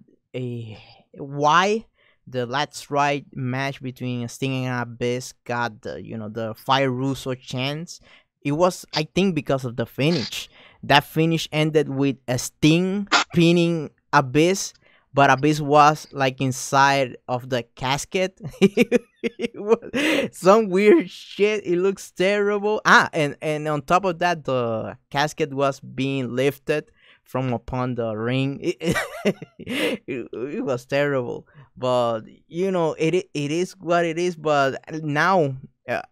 the Let's Ride match between Sting and Abyss got the Fire Russo chance. It was, I think, because of the finish. That finish ended with a Sting pinning Abyss, but Abyss was like inside of the casket. It was some weird shit. It looks terrible. And on top of that, the casket was being lifted from upon the ring. It was terrible. But it is what it is. But now,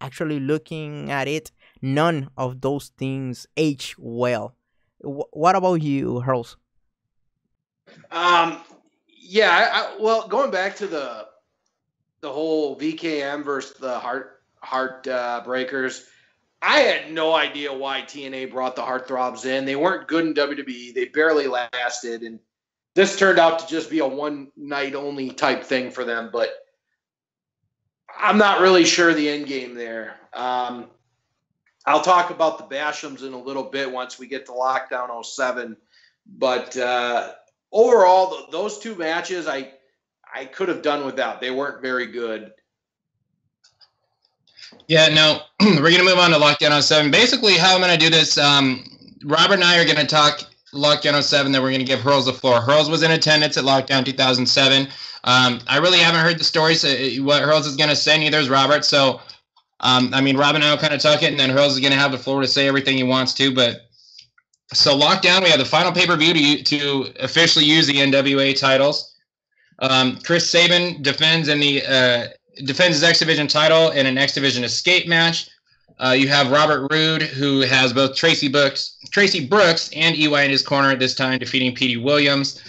actually looking at it, none of those things age well. What about you, Hurls?
Yeah, well, going back to the whole VKM versus the Heart Breakers, I had no idea why TNA brought the Heartthrobs in. They weren't good in WWE. They barely lasted, and this turned out to just be a one-night only type thing for them. But I'm not really sure the end game there. I'll talk about the Bashams in a little bit once we get to Lockdown 07. But overall, those two matches I could have done without. They weren't very good.
Yeah, no, we're going to move on to Lockdown 07. Basically, how I'm going to do this, Robert and I are going to talk Lockdown 07, then we're going to give Hurls the floor. Hurls was in attendance at Lockdown 2007. I really haven't heard the stories, what Hurls is going to say, neither is Robert. So, Rob and I will kind of talk it, and then Hurls is going to have the floor to say everything he wants to. But so Lockdown, we have the final pay-per-view to officially use the NWA titles. Chris Sabin defends his X Division title in an X Division escape match. You have Robert Roode, who has both Tracy Brooks and EY in his corner at this time, defeating Petey Williams.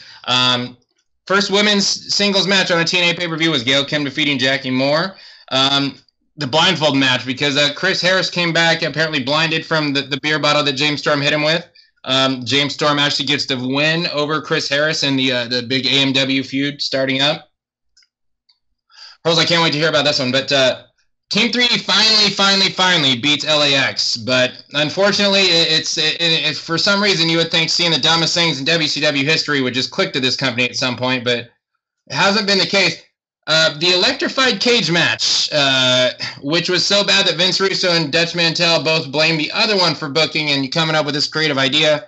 First women's singles match on a TNA pay-per-view was Gail Kim defeating Jackie Moore. The blindfold match, because Chris Harris came back apparently blinded from the beer bottle that James Storm hit him with. James Storm actually gets the win over Chris Harris in the big AMW feud starting up. Hurls, I can't wait to hear about this one. But Team 3D finally beats LAX. But unfortunately, it's for some reason you would think seeing the dumbest things in WCW history would just click to this company at some point, but it hasn't been the case. The electrified cage match, which was so bad that Vince Russo and Dutch Mantel both blamed the other one for booking and coming up with this creative idea,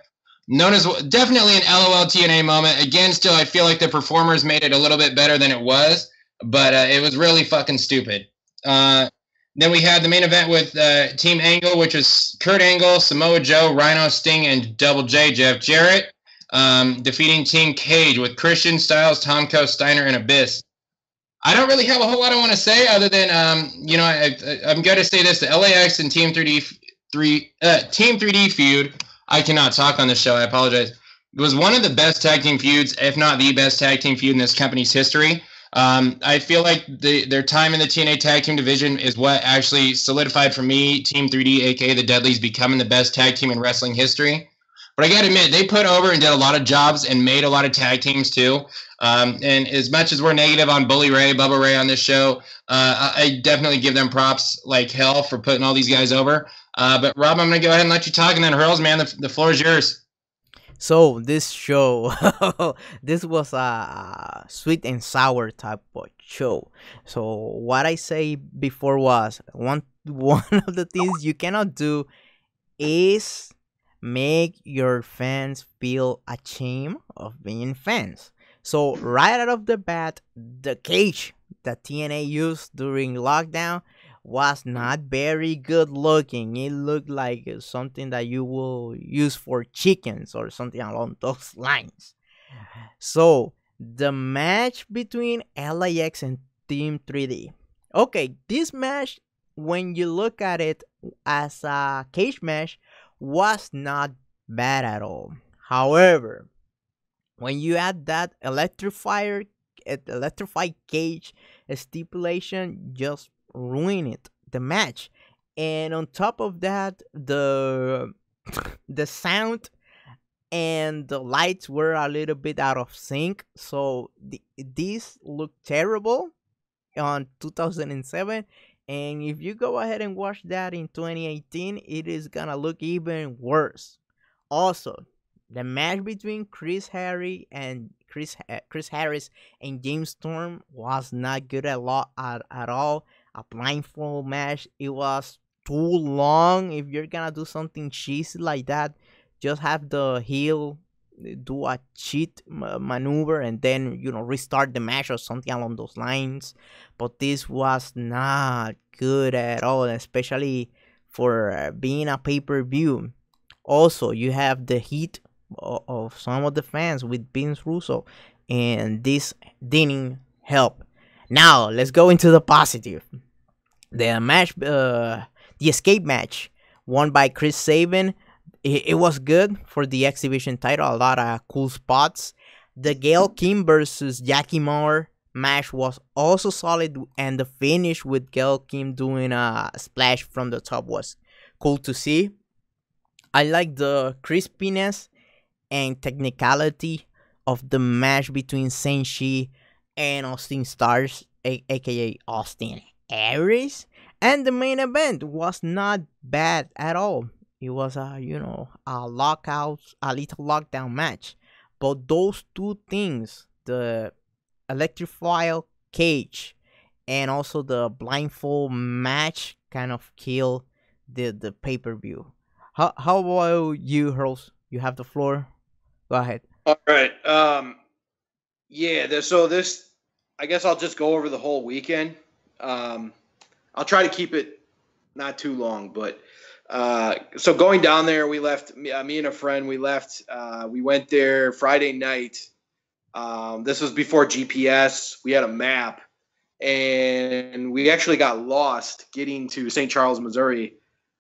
known as definitely an LOL TNA moment. Again, still, I feel like the performers made it a little bit better than it was, but it was really fucking stupid. Then we had the main event with Team Angle, which was Kurt Angle, Samoa Joe, Rhino, Sting, and Double J, Jeff Jarrett, defeating Team Cage with Christian, Styles, Tomko, Steiner, and Abyss. I don't really have a whole lot I want to say other than, I'm going to say this. The LAX and Team 3D feud, I cannot talk on this show. I apologize. It was one of the best tag team feuds, if not the best tag team feud in this company's history. I feel like their time in the TNA tag team division is what actually solidified for me Team 3D, aka the Dudleys, becoming the best tag team in wrestling history. But I got to admit, they put over and did a lot of jobs and made a lot of tag teams too. And as much as we're negative on Bully Ray, Bubba Ray on this show, I definitely give them props like hell for putting all these guys over. But Rob, I'm going to go ahead and let you talk, and then Hurls, man, the floor is yours.
So this show, this was a sweet and sour type of show. So what I say before was one of the things you cannot do is make your fans feel ashamed of being fans. So right out of the bat, the cage that TNA used during lockdown was not very good looking. It looked like something that you will use for chickens or something along those lines. So the match between LAX and Team 3D. Okay, this match, when you look at it as a cage match, was not bad at all. However, when you add that electrified cage stipulation, just ruin it the match. And on top of that, the sound and the lights were a little bit out of sync, so this looked terrible on 2007. And if you go ahead and watch that in 2018, it is gonna look even worse. Also, the match between Chris Harris and James Storm was not good at all. A blindfold match. It was too long. If you're gonna do something cheesy like that, just have the heel do a cheat maneuver and then restart the match or something along those lines. But this was not good at all, especially for being a pay-per-view. Also, you have the heat of some of the fans with Vince Russo, and this didn't help. Now let's go into the positive. The match, the escape match, won by Chris Sabin. It was good for the exhibition title. A lot of cool spots. The Gail Kim versus Jackie Moore match was also solid, and the finish with Gail Kim doing a splash from the top was cool to see. I like the crispiness and technicality of the match between Senshi and Austin Stars, aka Austin Aries. And the main event was not bad at all. It was a little lockdown match. But those two things, the electrified cage and also the blindfold match, kind of kill the pay-per-view. How about you, Hurls? You have the floor. Go ahead.
All right. So this, I guess I'll just go over the whole weekend. I'll try to keep it not too long, but so going down there, we left. Me and a friend. We left. We went there Friday night. This was before GPS. We had a map, and we actually got lost getting to St. Charles, Missouri.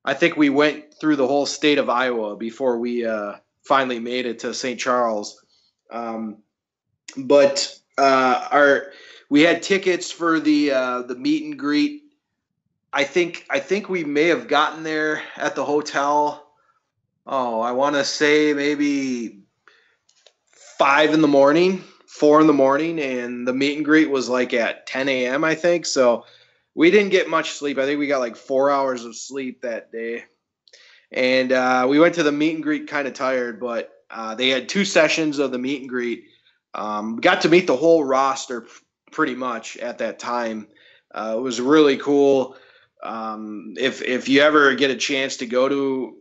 I think we went through the whole state of Iowa before we finally made it to St. Charles. But we had tickets for the meet and greet. I think we may have gotten there at the hotel. Oh, I want to say maybe 4 in the morning, and the meet and greet was like at 10 a.m. I think. So we didn't get much sleep. I think we got like 4 hours of sleep that day. And we went to the meet and greet kind of tired, but they had 2 sessions of the meet and greet. Got to meet the whole roster pretty much at that time. It was really cool. If you ever get a chance to go to,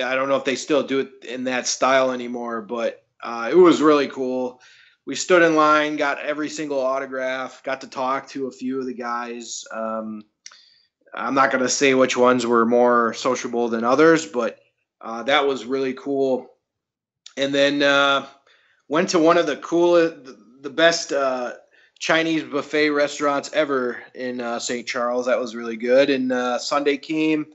I don't know if they still do it in that style anymore, but it was really cool. We stood in line, got every single autograph, got to talk to a few of the guys. I'm not going to say which ones were more sociable than others, but that was really cool. And then went to one of the coolest, the best Chinese buffet restaurants ever in St. Charles. That was really good. And Sunday came.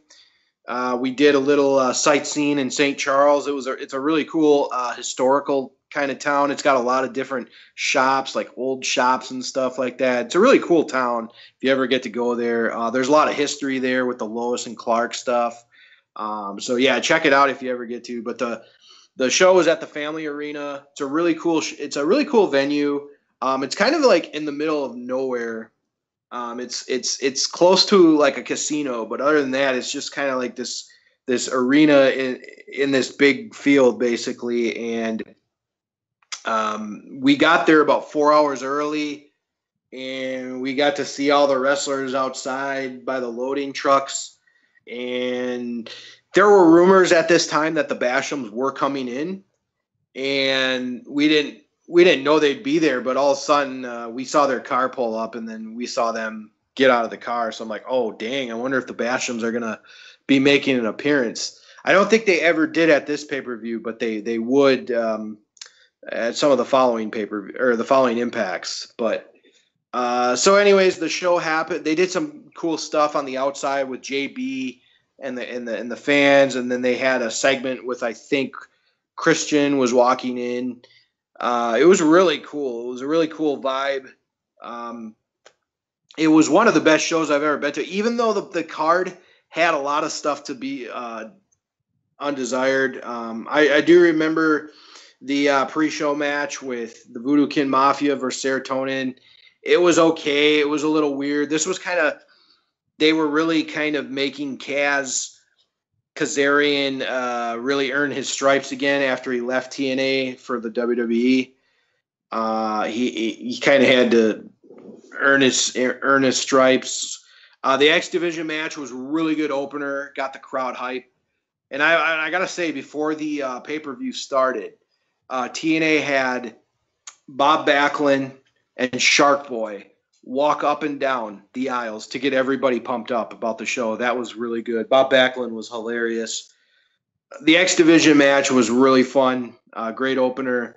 We did a little sightseeing in St. Charles. It's a really cool historical kind of town. It's got a lot of different shops, like old shops and stuff like that. It's a really cool town if you ever get to go there. There's a lot of history there with the Lois and Clark stuff. So yeah, check it out if you ever get to. But the show is at the Family Arena. It's a really cool venue. It's kind of like in the middle of nowhere. It's close to like a casino, but other than that, it's just kind of like this arena in this big field basically. And we got there about 4 hours early, and we got to see all the wrestlers outside by the loading trucks. And there were rumors at this time that the Bashams were coming in, and we didn't know they'd be there. But all of a sudden, we saw their car pull up, and then we saw them get out of the car. So I'm like, oh, dang, I wonder if the Bashams are going to be making an appearance. I don't think they ever did at this pay-per-view, but they would at some of the following the following impacts. But so anyways, the show happened. They did some cool stuff on the outside with JB and the fans, and then they had a segment with, I think, Christian was walking in. It was really cool. It was a really cool vibe. It was one of the best shows I've ever been to, even though the card had a lot of stuff to be undesired. I do remember the pre-show match with the Voodoo Kin Mafia versus Serotonin. It was okay. It was a little weird. This was they were really kind of making Kazarian really earn his stripes again after he left TNA for the WWE. He kind of had to earn his stripes. The X Division match was a really good opener. Got the crowd hype. And I gotta say, before the pay-per-view started, TNA had Bob Backlund and Shark Boy walk up and down the aisles to get everybody pumped up about the show. That was really good. Bob Backlund was hilarious. The X Division match was really fun. Great opener.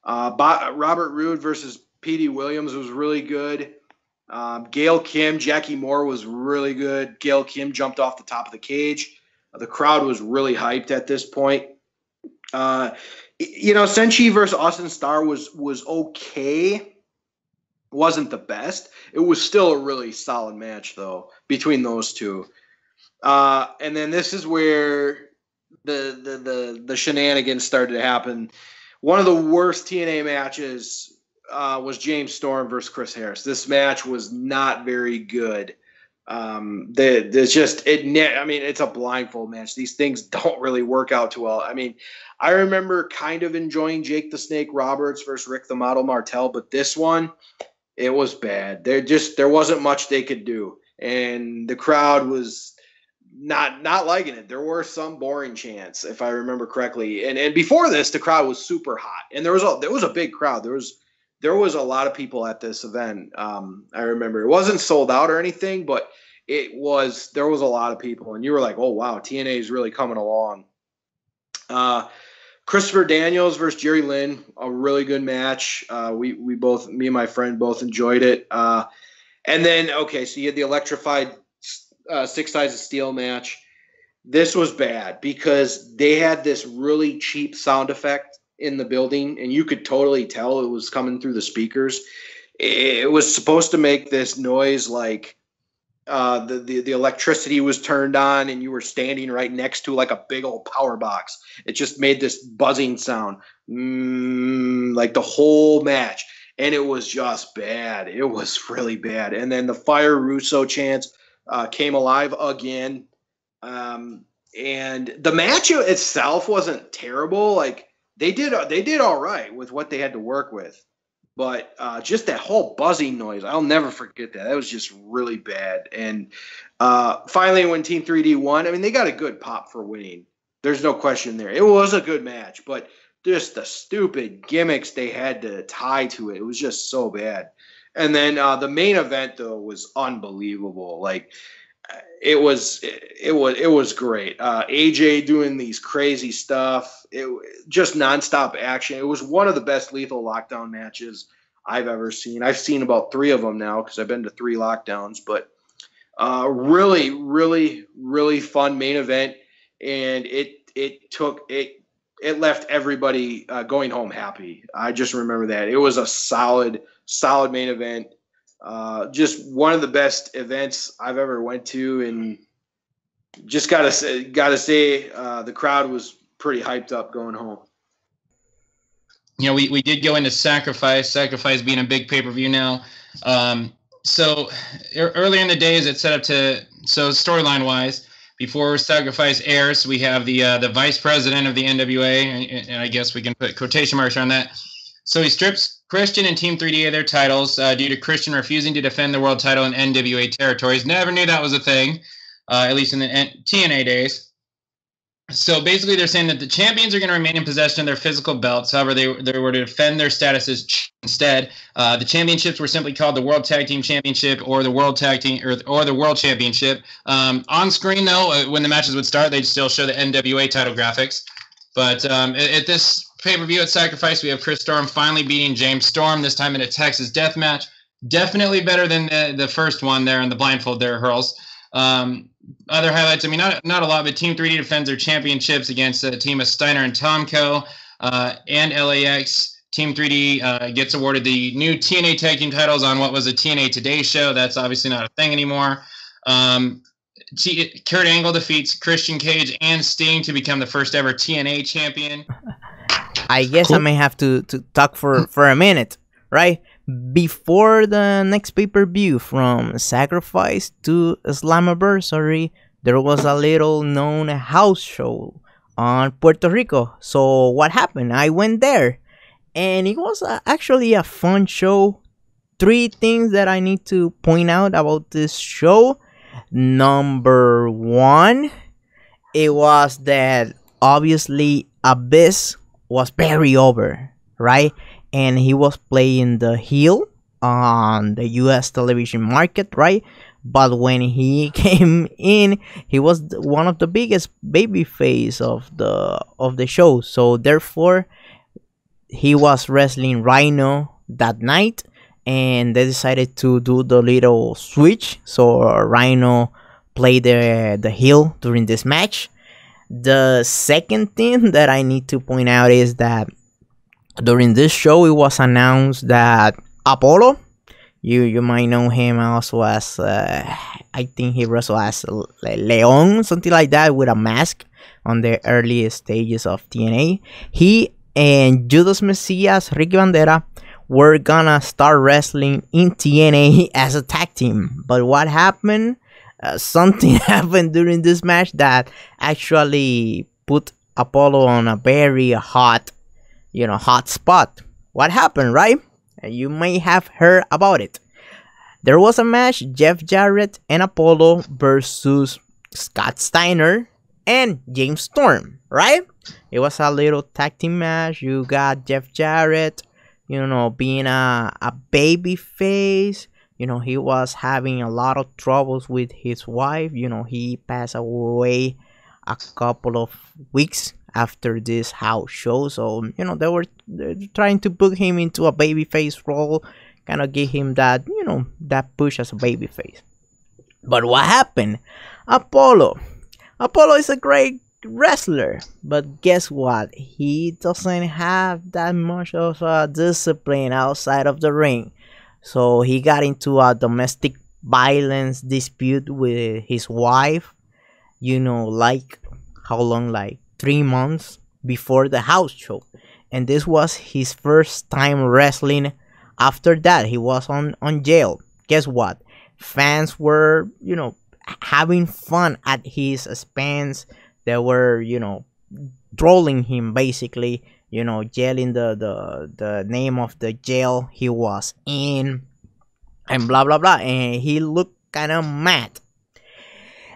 Robert Roode versus Petey Williams was really good. Gail Kim, Jackie Moore was really good. Gail Kim jumped off the top of the cage. The crowd was really hyped at this point. Senshi versus Austin Starr was okay. Wasn't the best. It was still a really solid match, though, between those two. And then this is where the shenanigans started to happen. One of the worst TNA matches was James Storm versus Chris Harris. This match was not very good. It's a blindfold match. These things don't really work out too well. I mean, I remember kind of enjoying Jake the Snake Roberts versus Rick the Model Martel, but this one, it was bad. There wasn't much they could do, and the crowd was not liking it. There were some boring chants, if I remember correctly, and before this, the crowd was super hot, and there was a big crowd. There was a lot of people at this event. I remember it wasn't sold out or anything, but there was a lot of people, and you were like, oh wow, TNA is really coming along. Christopher Daniels versus Jerry Lynn, a really good match. Me and my friend both enjoyed it. And then, so you had the electrified 6 Sides of Steel match. This was bad because they had this really cheap sound effect in the building, and you could totally tell it was coming through the speakers. It was supposed to make this noise like the electricity was turned on and you were standing right next to like a big old power box. It just made this buzzing sound like the whole match, and it was just bad. It was really bad. And then the Fire Russo chants came alive again, and the match itself wasn't terrible. Like they did all right with what they had to work with. But just that whole buzzing noise, I'll never forget that. That was just really bad. And finally, when Team 3D won, I mean, they got a good pop for winning. There's no question there. It was a good match, but just the stupid gimmicks they had to tie to it was just so bad. And then the main event, though, was unbelievable. Like it was great. AJ doing these crazy stuff. It just nonstop action. It was one of the best Lethal Lockdown matches I've ever seen. I've seen about 3 of them now because I've been to 3 lockdowns. But really, really, really fun main event, and it left everybody going home happy. I just remember that it was a solid main event. Just one of the best events I've ever went to, and just gotta say, the crowd was pretty hyped up going home.
We did go into Sacrifice being a big pay-per-view now. So earlier in the days, it's set up so storyline wise, before Sacrifice airs, we have the vice president of the NWA, and I guess we can put quotation marks around that. So he strips Christian and Team 3D of their titles due to Christian refusing to defend the world title in NWA territories. Never knew that was a thing, at least in the TNA days. So basically, they're saying that the champions are going to remain in possession of their physical belts. However, they were to defend their status as instead. The championships were simply called the World Tag Team Championship or the World Tag Team or the World Championship. On screen, though, when the matches would start, they'd still show the NWA title graphics. But at this pay-per-view at Sacrifice, we have Chris Storm finally beating James Storm, this time in a Texas death match. Definitely better than the first one there in the blindfold there, Hurls. Other highlights, I mean, not a lot, but Team 3D defends their championships against a team of Steiner and Tomko and LAX. Team 3D gets awarded the new TNA Tag Team titles on what was a TNA Today show. That's obviously not a thing anymore. Kurt Angle defeats Christian Cage and Sting to become the first ever TNA champion.
I guess I may have to talk for a minute, right? Before the next pay-per-view from Sacrifice to Slammiversary, there was a little known house show on Puerto Rico. So what happened? I went there and it was actually a fun show. 3 things that I need to point out about this show. Number 1, it was that obviously Abyss was very over, right? And he was playing the heel on the US television market, right? But when he came in, he was one of the biggest babyface of the show. So therefore, he was wrestling Rhino that night, and they decided to do the little switch. So Rhino played the heel during this match. The second thing that I need to point out is that during this show, it was announced that Apollo, you might know him also as, I think he wrestled as Leon, something like that, with a mask on the early stages of TNA. He and Judas Messias, Ricky Bandera, were gonna start wrestling in TNA as a tag team. But what happened? Something happened during this match that actually put Apollo on a very hot spot. What happened, right? You may have heard about it. There was a match, Jeff Jarrett and Apollo versus Scott Steiner and James Storm, right? It was a little tag team match. You got Jeff Jarrett, being a baby face. He was having a lot of troubles with his wife. He passed away a couple of weeks after this house show. So, they were trying to put him into a babyface role, kind of give him that, that push as a babyface. But what happened? Apollo is a great wrestler, but guess what? He doesn't have that much of a discipline outside of the ring. So he got into a domestic violence dispute with his wife, like how long? Like 3 months before the house show. And this was his first time wrestling. After that, he was on jail. Guess what? Fans were, having fun at his expense. They were, trolling him, basically, yelling the name of the jail he was in, and blah blah blah. And he looked kind of mad.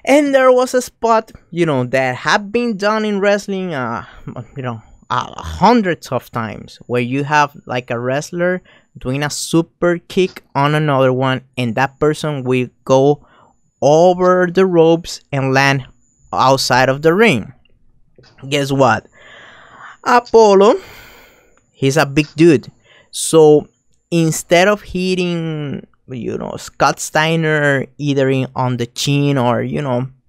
And there was a spot, that had been done in wrestling, hundreds of times, where you have like a wrestler doing a super kick on another one, and that person will go over the ropes and land outside of the ring. Guess what? Apollo, he's a big dude. So instead of hitting, Scott Steiner either on the chin or,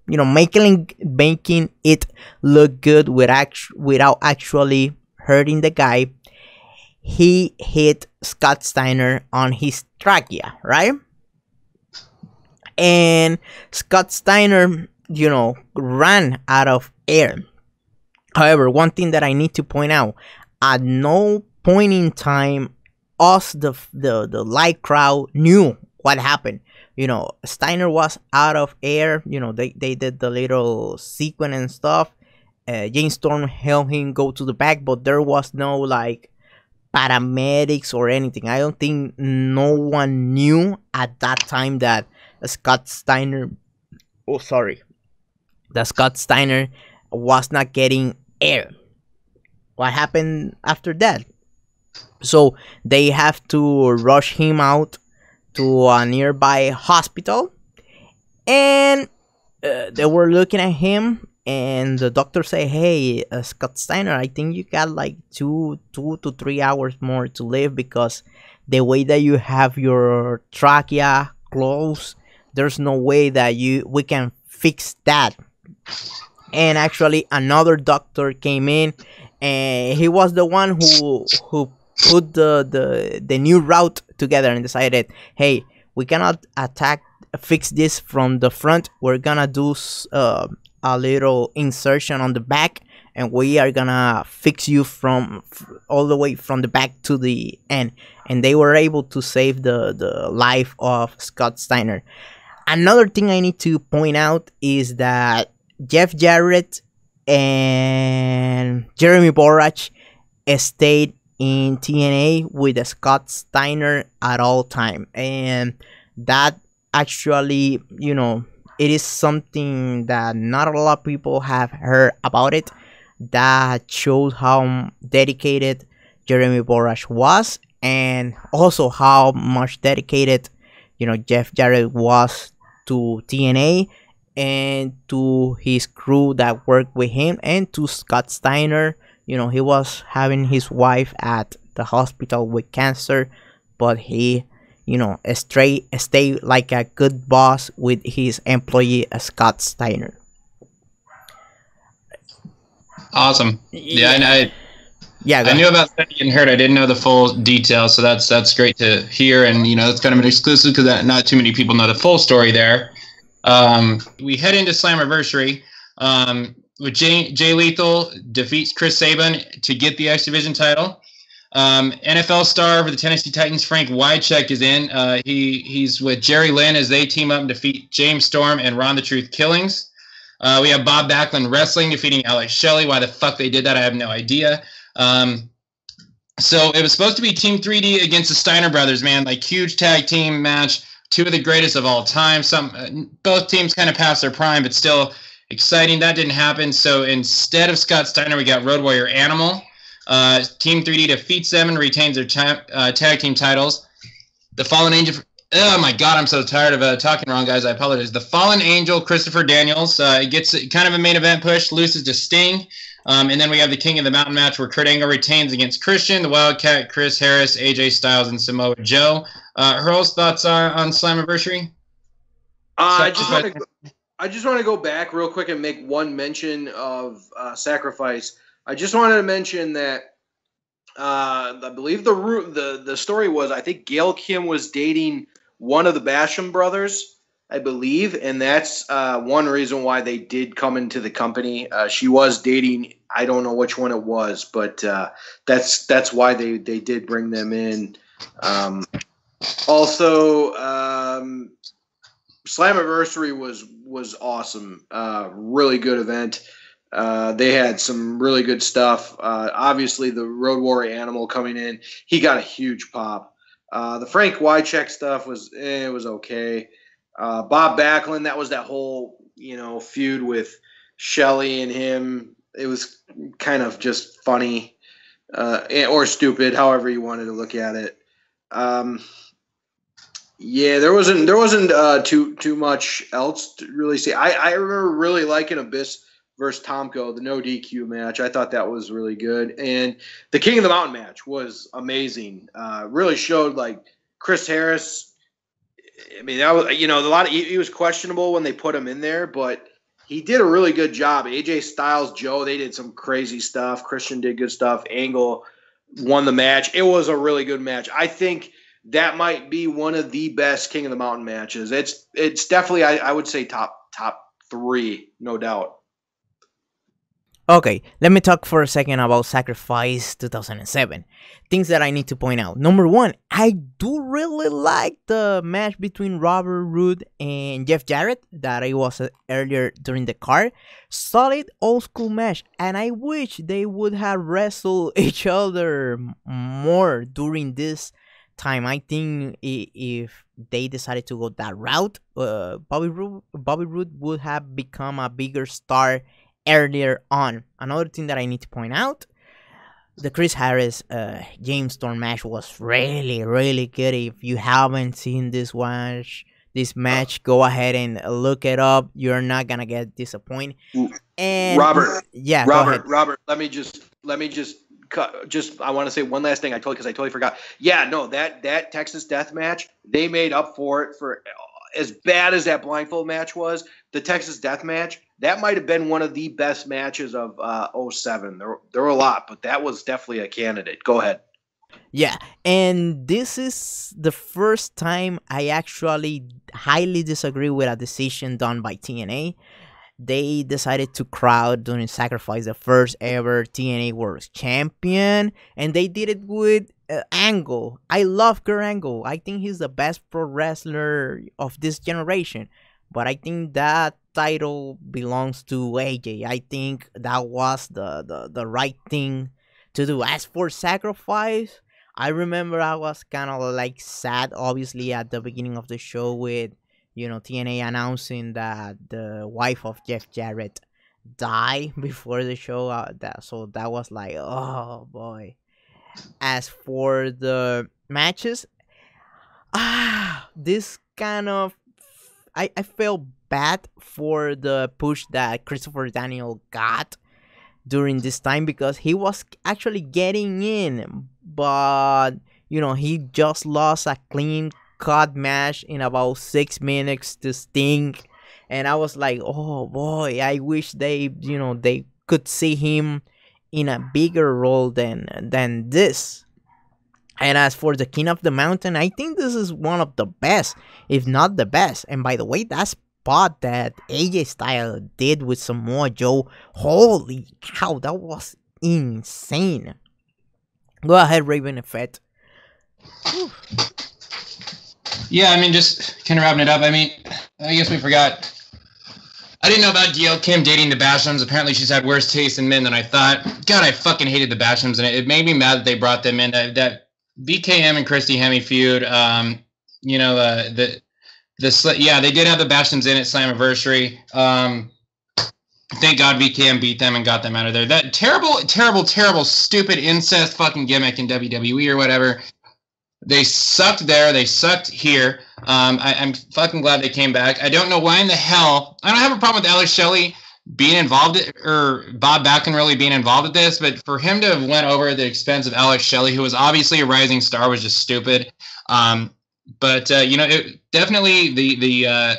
making it look good without actually hurting the guy, he hit Scott Steiner on his trachea, right? And Scott Steiner, ran out of air. However, one thing that I need to point out, at no point in time, the light crowd knew what happened. Steiner was out of air. They did the little sequence and stuff. James Storm helped him go to the back, but there was no like paramedics or anything. I don't think no one knew at that time that Scott Steiner was not getting air. What happened after that? So they have to rush him out to a nearby hospital, and they were looking at him, and the doctor say, "Hey, Scott Steiner, I think you got like 2 to 3 hours more to live because the way that you have your trachea closed, there's no way that we can fix that." And actually, another doctor came in, and he was the one who put the new route together and decided, "Hey, we cannot fix this from the front. We're gonna do a little insertion on the back, and we are gonna fix you from all the way from the back to the end." And they were able to save the life of Scott Steiner. Another thing I need to point out is that Jeff Jarrett and Jeremy Borach stayed in TNA with Scott Steiner at all time, and that actually, it is something that not a lot of people have heard about it. That shows how dedicated Jeremy Borach was, and also how much dedicated, Jeff Jarrett was to TNA and to his crew that worked with him, and to Scott Steiner. He was having his wife at the hospital with cancer, but he, stay like a good boss with his employee, Scott Steiner.
Awesome. Yeah, and I knew
ahead.
about getting hurt. I didn't know the full details, so that's great to hear. And it's kind of an exclusive because not too many people know the full story there. We head into Slammiversary with Jay Lethal defeats Chris Sabin to get the X Division title. NFL star for the Tennessee Titans, Frank Wycheck, is in. He's with Jerry Lynn as they team up and defeat James Storm and Ron the Truth Killings. We have Bob Backlund Wrestling defeating Alex Shelley. Why the fuck they did that, I have no idea. So it was supposed to be Team 3D against the Steiner brothers, man. Like, huge tag team match. Two of the greatest of all time. Both teams kind of past their prime, but still exciting. That didn't happen. So instead of Scott Steiner, we got Road Warrior Animal. Team 3D defeats them and retains their tag team titles. The Fallen Angel. Oh my God, I'm so tired of talking wrong, guys. I apologize. The Fallen Angel, Christopher Daniels, gets kind of a main event push, loses to Sting. And then we have the King of the Mountain match where Kurt Angle retains against Christian, the Wildcat, Chris Harris, AJ Styles, and Samoa Joe. Hurls, thoughts on Slammiversary?
I just want to go back real quick and make one mention of Sacrifice. I just wanted to mention that I believe the story was, I think Gail Kim was dating one of the Basham brothers, I believe, and that's one reason why they did come into the company. She was dating, I don't know which one it was, but that's why they did bring them in. Also, Slammiversary was awesome. Really good event. They had some really good stuff. Obviously, the Road Warrior Animal coming in, he got a huge pop. The Frank Wycheck stuff was okay. Bob Backlund, that was that whole feud with Shelley and him. It was kind of just funny or stupid, however you wanted to look at it. Yeah, there wasn't too much else to really see. I remember really liking Abyss versus Tomko, the no DQ match. I thought that was really good, and the King of the Mountain match was amazing. Really showed like Chris Harris. I mean, that was he was questionable when they put him in there, but he did a really good job. AJ Styles, Joe, they did some crazy stuff. Christian did good stuff. Angle won the match. It was a really good match. I think that might be one of the best King of the Mountain matches. It's definitely, I would say, top 3, no doubt.
Okay, let me talk for a second about Sacrifice 2007. Things that I need to point out. Number one, I do really like the match between Robert Roode and Jeff Jarrett that I was earlier during the card. Solid old school match, and I wish they would have wrestled each other more during this time. I think if they decided to go that route, Bobby Roode would have become a bigger star earlier on. Another thing that I need to point out, the Chris Harris James Storm match was really, really good. If you haven't seen this match, go ahead and look it up. You're not gonna get disappointed. And
Robert,
yeah,
Robert, let me just I want to say one last thing. I totally forgot. Yeah, no, that Texas Death Match, they made up for it. For as bad as that blindfold match was, the Texas Death Match, that might have been one of the best matches of 07. There were a lot, but that was definitely a candidate. Go ahead.
Yeah, and this is the first time I actually highly disagree with a decision done by TNA. They decided to crowd during Sacrifice the first ever TNA World Champion, and they did it with Angle. I love Kurt Angle. I think he's the best pro wrestler of this generation, but I think that title belongs to AJ. I think that was the right thing to do. As for Sacrifice, I remember I was kind of like sad, obviously, at the beginning of the show with TNA announcing that the wife of Jeff Jarrett died before the show. That was like, oh boy. As for the matches, this kind of I felt bad for the push that Christopher Daniel got during this time, because he was actually getting in, but he just lost a clean cut match in about 6 minutes to Sting, and I was like, oh boy, I wish they could see him in a bigger role than this. And as for the King of the Mountain, I think this is one of the best, if not the best. And by the way, that spot that AJ Styles did with Samoa Joe, holy cow, that was insane. Go ahead, Raven Effect.
Yeah, I mean, just kind of wrapping it up. I mean, I guess we forgot. I didn't know about Gail Kim dating the Bashams. Apparently, she's had worse taste in men than I thought. God, I fucking hated the Bashams, and it made me mad that they brought them in. That BKM and Christy Hemme feud. They did have the Bashams in at Slammiversary. Thank God BKM beat them and got them out of there. That terrible, stupid incest fucking gimmick in WWE or whatever. They sucked there. They sucked here. I'm fucking glad they came back. I don't know why in the hell. I don't have a problem with Alex Shelley being involved, or Bob Backlund really being involved with this, but for him to have went over at the expense of Alex Shelley, who was obviously a rising star, was just stupid. It definitely the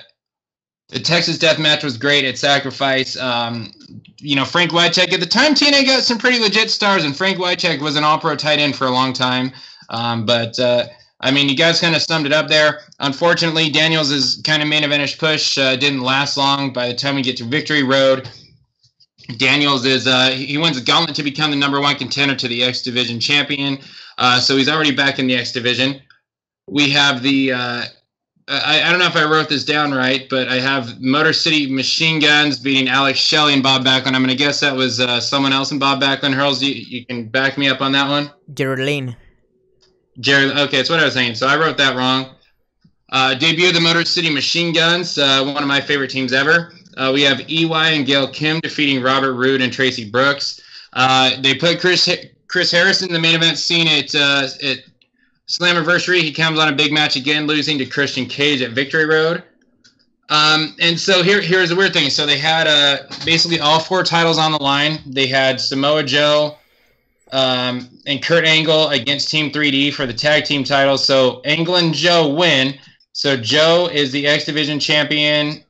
Texas Death Match was great at Sacrifice. Frank Wycheck, at the time, TNA got some pretty legit stars, and Frank Wycheck was an all-pro tight end for a long time. You guys kind of summed it up there. Unfortunately, Daniels' kind of main eventish push didn't last long. By the time we get to Victory Road, Daniels he wins the Gauntlet to become the number one contender to the X Division champion. So he's already back in the X Division. We have the I don't know if I wrote this down right, but I have Motor City Machine Guns beating Alex Shelley and Bob Backlund. I'm going to guess that was someone else in Bob Backlund. Hurls, you can back me up on that one?
Geraldine.
Okay, that's what I was saying. So I wrote that wrong. Debut of the Motor City Machine Guns, one of my favorite teams ever. We have EY and Gail Kim defeating Robert Roode and Tracy Brooks. They put Chris Harris in the main event scene at Slammiversary. He comes on a big match again, losing to Christian Cage at Victory Road. And so here's the weird thing. So they had basically all four titles on the line. They had Samoa Joe and Kurt Angle against Team 3D for the tag team titles. So Angle and Joe win. So Joe is the X Division champion.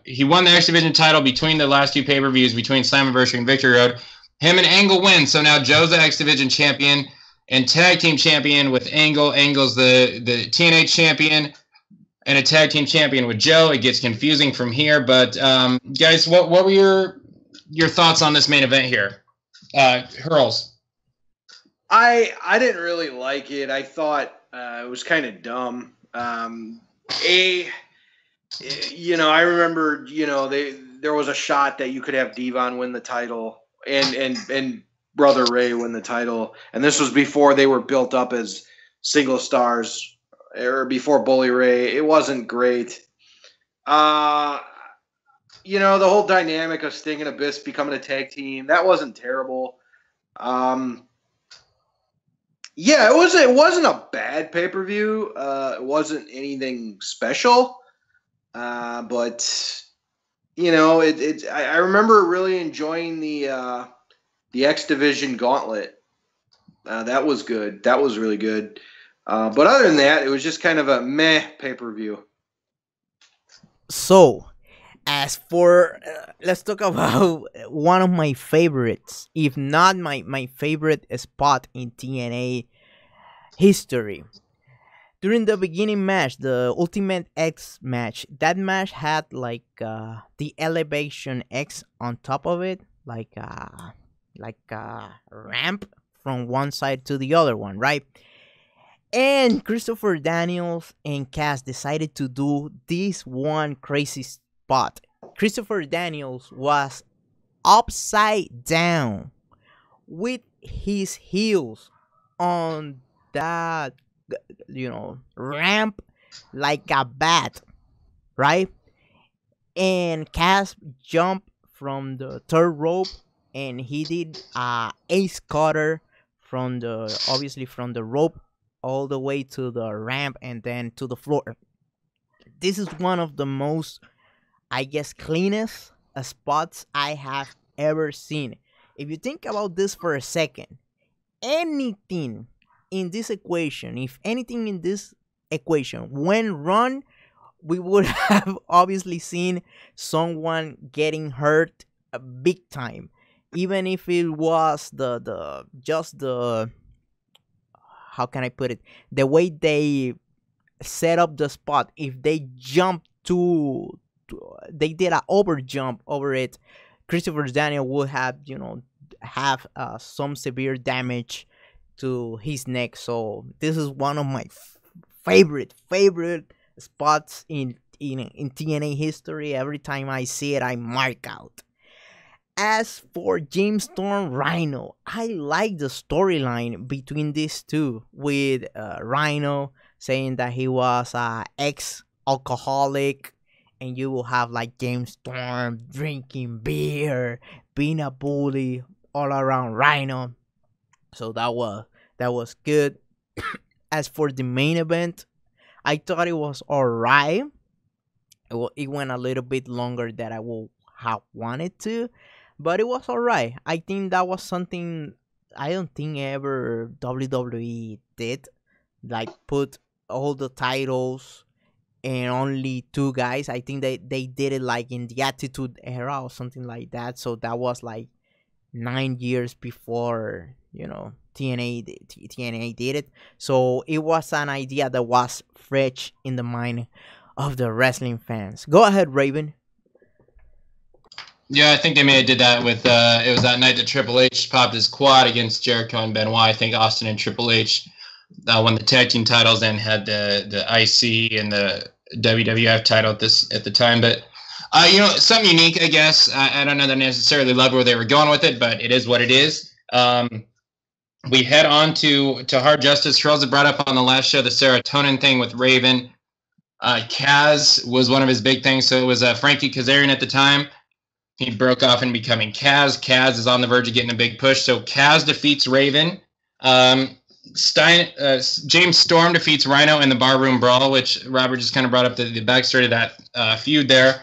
He won the X Division title between the last two pay-per-views, between Slammiversary and Victory Road. Him and Angle win. So now Joe's the X Division champion and tag team champion with Angle. Angle's the TNA champion and a tag team champion with Joe. It gets confusing from here. But guys, what were your thoughts on this main event here? Hurls.
I didn't really like it. I thought it was kind of dumb. I remember, there was a shot that you could have Devon win the title and Brother Ray win the title. And this was before they were built up as single stars, or before Bully Ray. It wasn't great. you know, the whole dynamic of Sting and Abyss becoming a tag team, that wasn't terrible. Yeah, it wasn't a bad pay-per-view. It wasn't anything special. But you know, I remember really enjoying the X Division Gauntlet. That was good. That was really good. But other than that, it was just kind of a meh pay-per-view.
So, as for let's talk about one of my favorites, if not my favorite spot in TNA history. During the beginning match, the Ultimate X match, that match had like the Elevation X on top of it, like a ramp from one side to the other one, right? And Christopher Daniels and Cass decided to do this one crazy spot. Christopher Daniels was upside down with his heels on that, ramp like a bat, right? And Cass jumped from the third rope and he did a ace cutter from the rope all the way to the ramp and then to the floor. This is one of the most, I guess, cleanest spots I have ever seen. If you think about this for a second, anything in this equation, if anything in this equation when run, we would have obviously seen someone getting hurt big time. Even if it was the how can I put it? The way they set up the spot, if they jumped they did an over jump over it, Christopher Daniel would have, have some severe damage to his neck. So this is one of my favorite spots in TNA history. Every time I see it, I mark out. As for James Storm Rhino, I like the storyline between these two, with Rhino saying that he was an ex-alcoholic, and you will have like James Storm drinking beer, being a bully all around Rhino. So that was good. As for the main event, I thought it was alright. It went a little bit longer than I would have wanted to, but it was alright. I think that was something I don't think ever WWE did, like put all the titles and only two guys. I think they did it like in the Attitude Era or something like that. So that was like 9 years before, TNA did it. So it was an idea that was fresh in the mind of the wrestling fans. Go ahead, Raven.
Yeah, I think they may have did that with it was that night that Triple H popped his quad against Jericho and Benoit. I think Austin and Triple H won the tag team titles and had the IC and the WWF title at the time. But something unique, I guess. I don't know that I necessarily love where they were going with it, but it is what it is. We head on to Hard Justice. Hurls had brought up on the last show the serotonin thing with Raven. Kaz was one of his big things. So it was Frankie Kazarian at the time. He broke off and becoming Kaz. Kaz is on the verge of getting a big push. So Kaz defeats Raven. James Storm defeats Rhino in the barroom brawl, which Robert just kind of brought up the backstory of that feud there.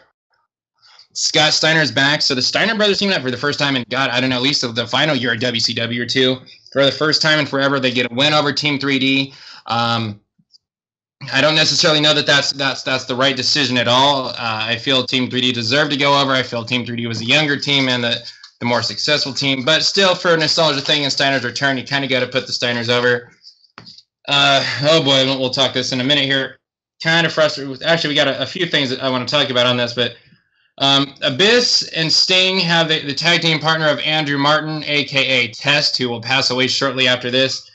Scott Steiner's back. So the Steiner brothers teamed up for the first time in, God, I don't know, at least the final year of WCW or two. For the first time in forever, they get a win over Team 3D. I don't necessarily know that that's the right decision at all. I feel Team 3D deserved to go over. I feel Team 3D was a younger team and the more successful team. But still, for a nostalgia thing in Steiner's return, you kind of got to put the Steiners over. Oh, boy, we'll talk this in a minute here. Kind of frustrated. Actually, we got a few things that I want to talk about on this, but Abyss and Sting have the tag team partner of Andrew Martin, a.k.a. Test, who will pass away shortly after this,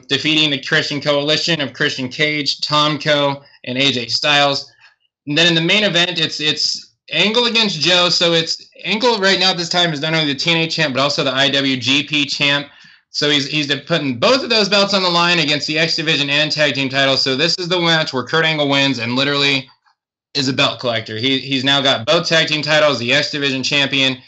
defeating the Christian Coalition of Christian Cage, Tomko, and AJ Styles. And then in the main event, it's Angle against Joe. So it's Angle right now at this time is not only the TNA champ, but also the IWGP champ. So he's putting both of those belts on the line against the X Division and tag team titles. So this is the match where Kurt Angle wins, and literally is a belt collector. He's now got both tag team titles, the X Division champion,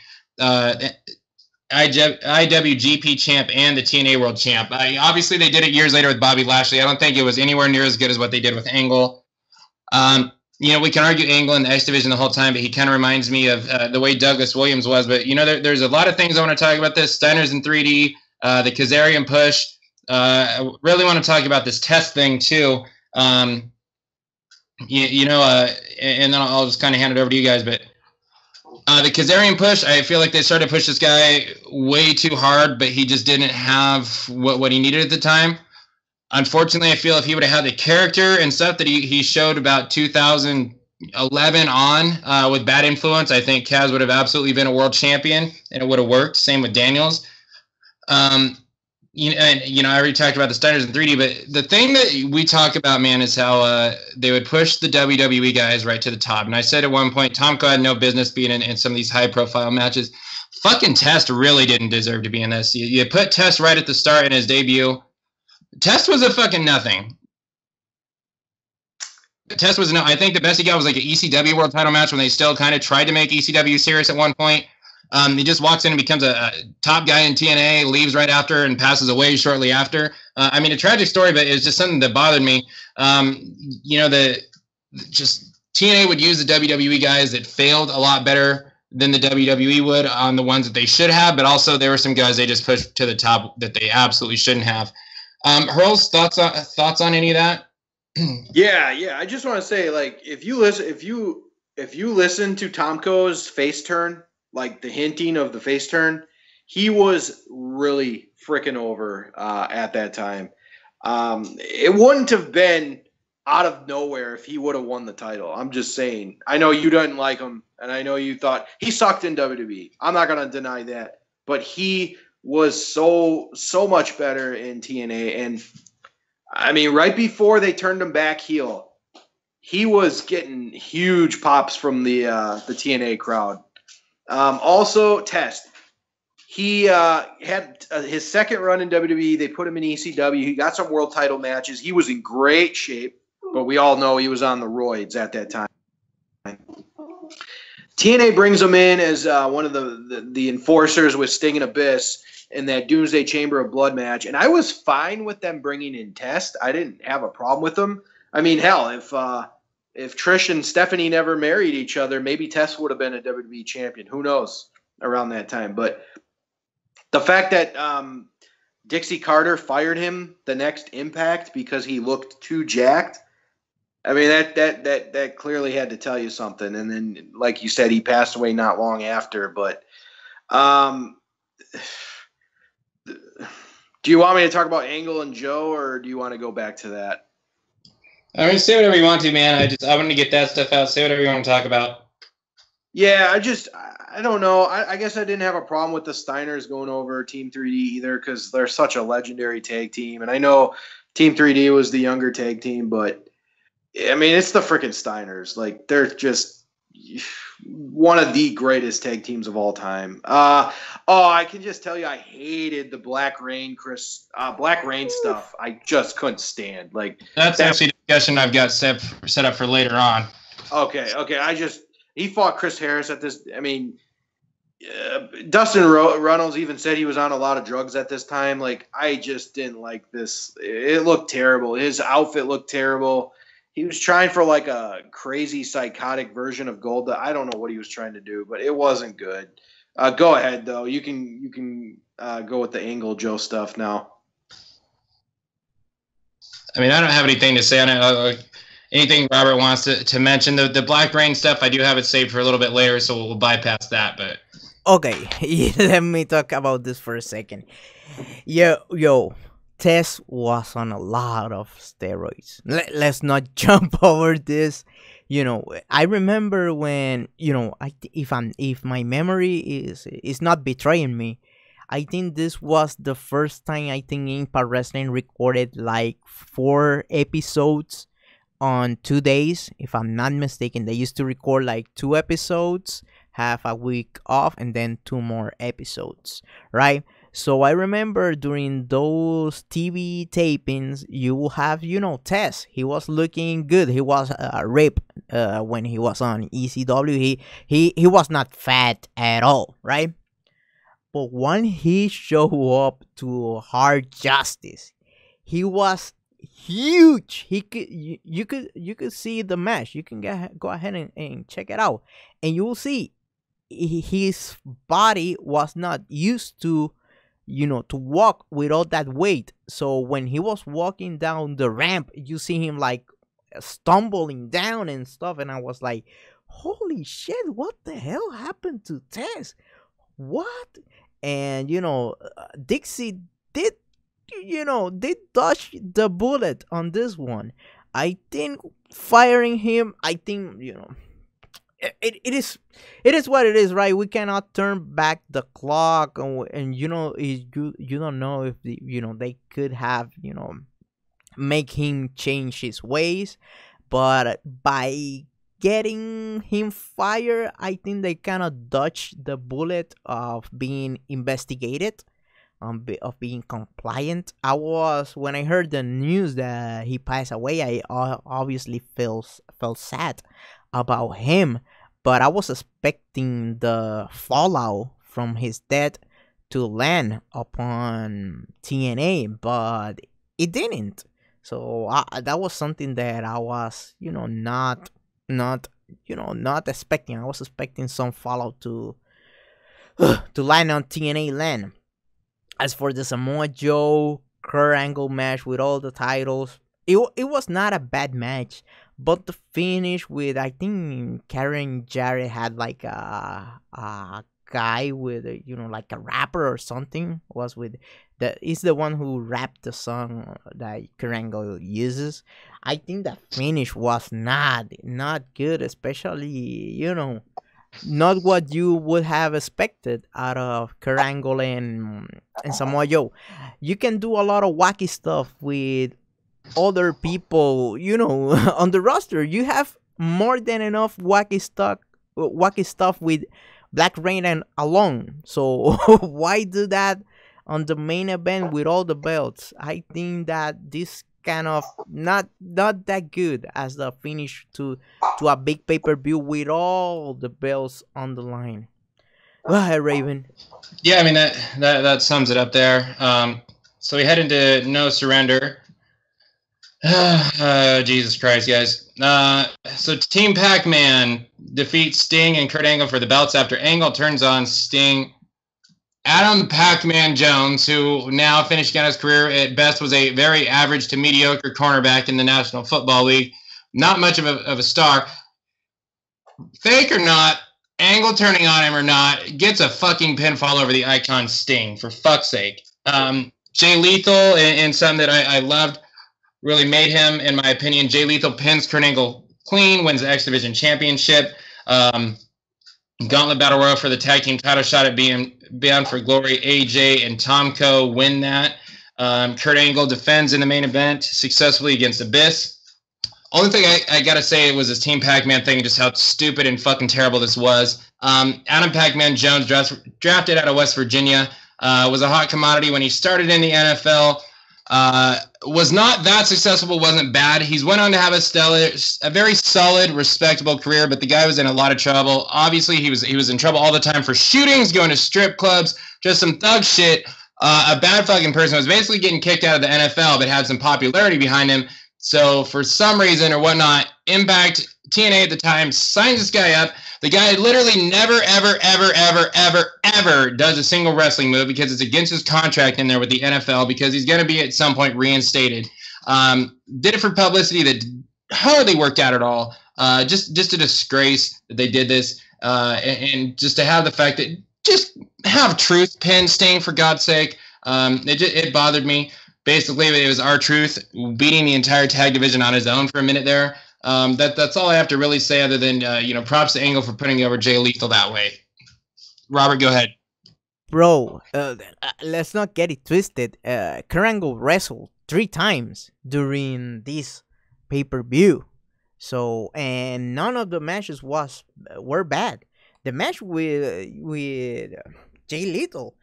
IWGP champ, and the TNA World champ. Obviously, they did it years later with Bobby Lashley. I don't think it was anywhere near as good as what they did with Angle. We can argue Angle in the X Division the whole time, but he kind of reminds me of the way Douglas Williams was. But, there's a lot of things I want to talk about this. Steiner's in 3D, the Kazarian push. I really want to talk about this test thing, too. And then I'll just kind of hand it over to you guys. But the Kazarian push, I feel like they started to push this guy way too hard, but he just didn't have what he needed at the time. Unfortunately, I feel if he would have had the character and stuff that he showed about 2011 on with Bad Influence, I think Kaz would have absolutely been a world champion, and it would have worked. Same with Daniels. I already talked about the Steiners in 3D, but the thing that we talk about, man, is how they would push the WWE guys right to the top. And I said at one point, Tomko had no business being in some of these high-profile matches. Fucking Test really didn't deserve to be in this. You put Test right at the start in his debut. Test was a fucking nothing. Test was no. I think the best he got was like an ECW world title match when they still kind of tried to make ECW serious at one point. He just walks in and becomes a top guy in TNA, leaves right after, and passes away shortly after. A tragic story, but it's just something that bothered me. Just TNA would use the WWE guys that failed a lot better than the WWE would on the ones that they should have, but also there were some guys they just pushed to the top that they absolutely shouldn't have. Hurls, thoughts on any of that?
Yeah. I just want to say, like, if you listen to Tomko's face turn, like the hinting of the face turn, he was really freaking over at that time. It wouldn't have been out of nowhere if he would have won the title. I'm just saying. I know you didn't like him, and I know you thought he sucked in WWE. I'm not going to deny that. But he was so much better in TNA. And, right before they turned him back heel, he was getting huge pops from the TNA crowd. Also, Test. He had his second run in WWE. They put him in ECW. He got some world title matches. He was in great shape, but we all know he was on the roids at that time. TNA brings him in as one of the enforcers with Sting and Abyss in that Doomsday Chamber of Blood match. And I was fine with them bringing in Test. I didn't have a problem with them. Hell, if Trish and Stephanie never married each other, maybe Test would have been a WWE champion. Who knows around that time. But the fact that Dixie Carter fired him the next Impact because he looked too jacked, that clearly had to tell you something. And then, like you said, he passed away not long after. But do you want me to talk about Angle and Joe, or do you want to go back to that?
Say whatever you want to, man. I want to get that stuff out. Say whatever you want to talk about.
Yeah, I don't know. I guess I didn't have a problem with the Steiners going over Team 3D either because they're such a legendary tag team. And I know Team 3D was the younger tag team, but, it's the freaking Steiners. Like, they're just one of the greatest tag teams of all time. I can just tell you I hated the Black Rain stuff. I just couldn't stand. Like,
that's actually a discussion I've got set up for later on.
Okay. He fought Chris Harris at this. Dustin Runnels even said he was on a lot of drugs at this time. Like, I just didn't like this. It looked terrible. His outfit looked terrible. He was trying for like a crazy psychotic version of Golda. I don't know what he was trying to do, but it wasn't good. Go ahead though. You can go with the Angle Joe stuff now.
I don't have anything to say on it. Anything Robert wants to mention. The Black Rain stuff, I do have it saved for a little bit later, so we'll bypass that. But
okay, let me talk about this for a second. Yo, Tess was on a lot of steroids. Let's not jump over this. I remember when if my memory is not betraying me, I think this was the first time Impact Wrestling recorded like 4 episodes on 2 days. If I'm not mistaken, they used to record like 2 episodes, have a week off, and then 2 more episodes, right? So I remember during those TV tapings, you will have, Tess. He was looking good. He was ripped when he was on ECW. He was not fat at all, right? But when he showed up to Hard Justice, he was huge. He could you could see the match. You can go ahead and check it out, and you will see his body was not used to to walk with all that weight. So when he was walking down the ramp, you see him like stumbling down and stuff, and I was like, holy shit, what the hell happened to Tess? What? And Dixie did did dodge the bullet on this one. I think firing him, I think it is what it is, right? We cannot turn back the clock, and you don't know if they could have make him change his ways, but by getting him fired, I think they kind of dodged the bullet of being investigated, of being compliant. When I heard the news that he passed away, I obviously felt sad about him, but I was expecting the fallout from his death to land upon TNA, but it didn't. So that was something that I was, not expecting. I was expecting some fallout to land on TNA land. As for the Samoa Joe Kurt Angle match with all the titles, it was not a bad match, but the finish with, I think Karen Jarrett had like a guy with like a rapper or something, was with is the one who rapped the song that Kurt Angle uses. I think that finish was not good, especially not what you would have expected out of Kurt Angle and Samoa Joe. You can do a lot of wacky stuff with other people, on the roster. You have more than enough wacky stuff with Black Rain alone. So why do that on the main event with all the belts? I think that this kind of not that good as the finish to a big pay-per-view with all the belts on the line. Go ahead, Raven.
Yeah, I mean that sums it up there. So we head into No Surrender. Jesus Christ, guys. So Team Pac-Man defeats Sting and Kurt Angle for the belts after Angle turns on Sting. Adam Pac-Man Jones, who now finishing out his career at best was a very average to mediocre cornerback in the National Football League. Not much of a star. Fake or not, Angle turning on him or not, gets a fucking pinfall over the icon Sting, for fuck's sake. Jay Lethal, in something that I loved, really made him, in my opinion. Jay Lethal pins Kurt Angle clean, wins the X Division Championship. Gauntlet Battle Royal for the tag team title shot at being Bound for Glory. AJ and Tomko win that. Kurt Angle defends in the main event successfully against Abyss. Only thing I gotta say was this Team Pac-Man thing, just how stupid and fucking terrible this was. Adam Pac-Man Jones, drafted out of West Virginia, was a hot commodity when he started in the NFL. Was not that successful, wasn't bad. He's went on to have a very solid, respectable career, but the guy was in a lot of trouble. Obviously, he was in trouble all the time for shootings, going to strip clubs, just some thug shit. A bad fucking person, was basically getting kicked out of the NFL, but had some popularity behind him. So for some reason or whatnot, Impact, TNA at the time, signs this guy up. The guy literally never, ever does a single wrestling move because it's against his contract in there with the NFL, because he's going to be at some point reinstated. Did it for publicity that hardly worked out at all. Just a disgrace that they did this. And just to have the fact that just have truth pin Sting, for God's sake. It bothered me. Basically, it was R-Truth beating the entire tag division on his own for a minute there. That's all I have to really say, other than props to Angle for putting over Jay Lethal that way. Robert, go ahead.
Bro, let's not get it twisted. Kurt Angle wrestled 3 times during this pay-per-view. So, and none of the matches were bad. The match with Jay Lethal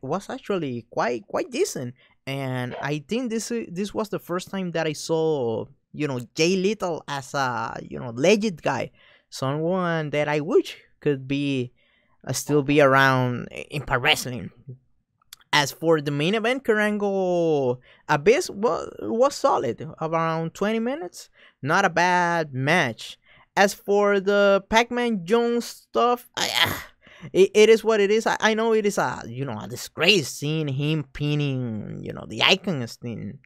was actually quite decent. And I think this was the first time that I saw, Jay Little as a, legit guy, someone that I wish could be still be around in pro wrestling. As for the main event, Karango Abyss was solid, around 20 minutes. Not a bad match. As for the Pac-Man Jones stuff, it is what it is. I know it is a disgrace seeing him pinning the Icons thing.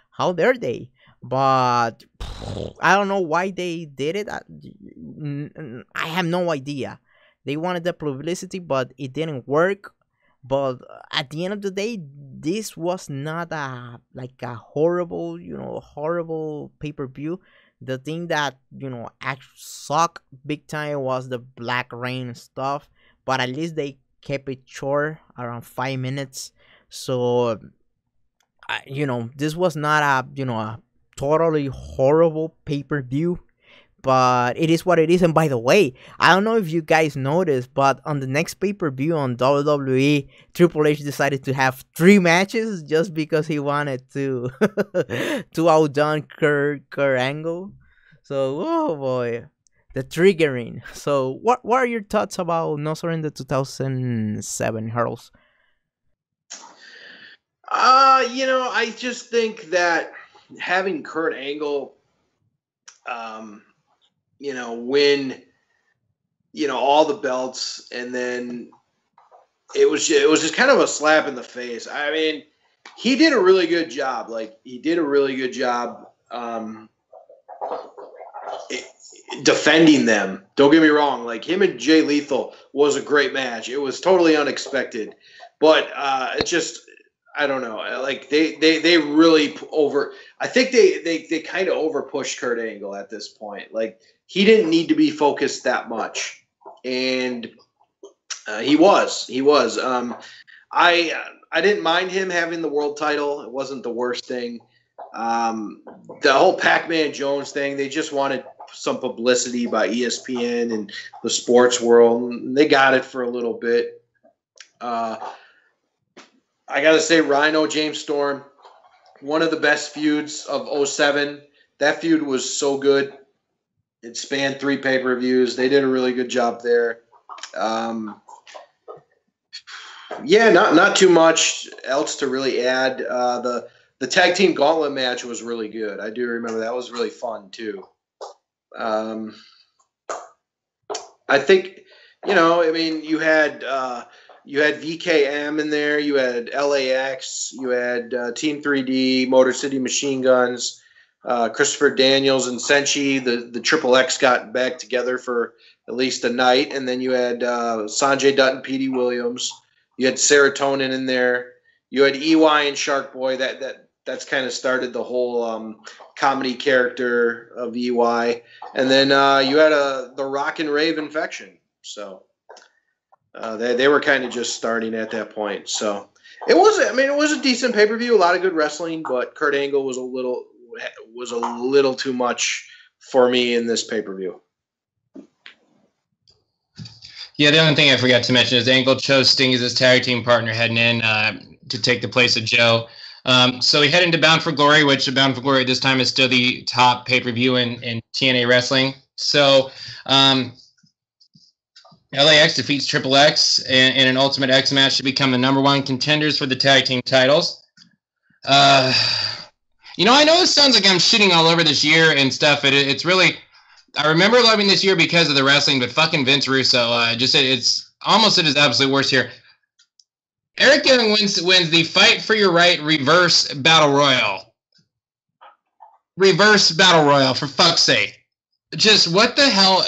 How dare they? But I don't know why they did it. I have no idea. They wanted the publicity, but it didn't work. But at the end of the day, this was not a horrible pay-per-view. The thing that actually sucked big time was the Black Rain stuff, but at least they kept it short, around 5 minutes. So this was not a totally horrible pay-per-view, but it is what it is. And by the way, I don't know if you guys noticed, but on the next pay-per-view on WWE, Triple H decided to have 3 matches just because he wanted to to outdone Kurt Angle. So, oh boy, the triggering. So, what are your thoughts about No Surrender 2007, Hurls?
I just think that having Kurt Angle win, all the belts, and then it was just kind of a slap in the face. I mean, he did a really good job. Defending them. Don't get me wrong. Like, him and Jay Lethal was a great match. It was totally unexpected, but it just, I don't know. Like, they really I think they kind of over pushed Kurt Angle at this point. Like, he didn't need to be focused that much, and he was. I didn't mind him having the world title. It wasn't the worst thing. The whole Pac-Man Jones thing, they just wanted some publicity by ESPN and the sports world. They got it for a little bit. I got to say, Rhino James Storm, one of the best feuds of 2007. That feud was so good. It spanned 3 pay-per-views. They did a really good job there. Not too much else to really add. The tag team gauntlet match was really good. I do remember that was really fun too. I think, you had VKM in there, you had LAX, you had Team 3D, Motor City Machine Guns, Christopher Daniels and Senshi. The Triple X got back together for at least a night, and then you had Sanjay Dutt and Petey Williams. You had Serotonin in there. You had EY and Shark Boy. That's kind of started the whole comedy character of EY. And then you had the Rock and Rave Infection. So they were kind of just starting at that point. So it was a decent pay-per-view, a lot of good wrestling, but Kurt Angle was a little too much for me in this pay-per-view.
Yeah, the only thing I forgot to mention is Angle chose Sting as his tag team partner heading in to take the place of Joe. So he headed into Bound for Glory, which Bound for Glory at this time is still the top pay-per-view in TNA wrestling. So LAX defeats Triple X in an Ultimate X match to become the #1 contenders for the tag team titles. I know this sounds like I'm shitting all over this year and stuff. It's really, I remember loving this year because of the wrestling, but fucking Vince Russo it's almost at his absolute worst here. Eric Young wins the Fight for Your Right Reverse Battle Royal. Reverse Battle Royal, for fuck's sake. Just what the hell?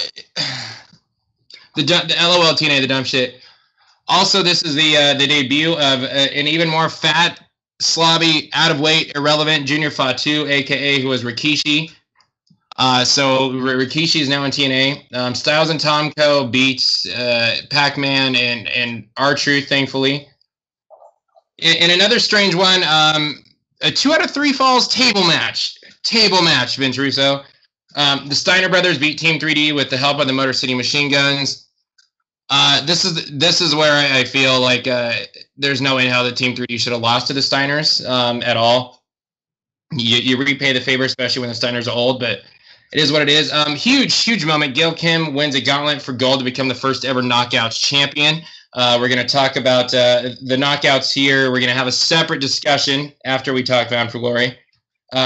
The LOL TNA, the dumb shit. Also, this is the debut of an even more fat, slobby, out of weight, irrelevant Junior Fatu, a.k.a. who was Rikishi. So Rikishi is now in TNA. Styles and Tomko beats Pac-Man and R-Truth, thankfully. In another strange one, a 2 out of 3 falls table match, Vince Russo. The Steiner brothers beat Team 3D with the help of the Motor City Machine Guns. This is where I feel like there's no way in hell that Team 3D should have lost to the Steiners at all. You repay the favor, especially when the Steiners are old, but it is what it is. Huge moment. Gail Kim wins a gauntlet for gold to become the first ever Knockouts champion. We're going to talk about the Knockouts here. We're going to have a separate discussion after we talk Bound for Glory.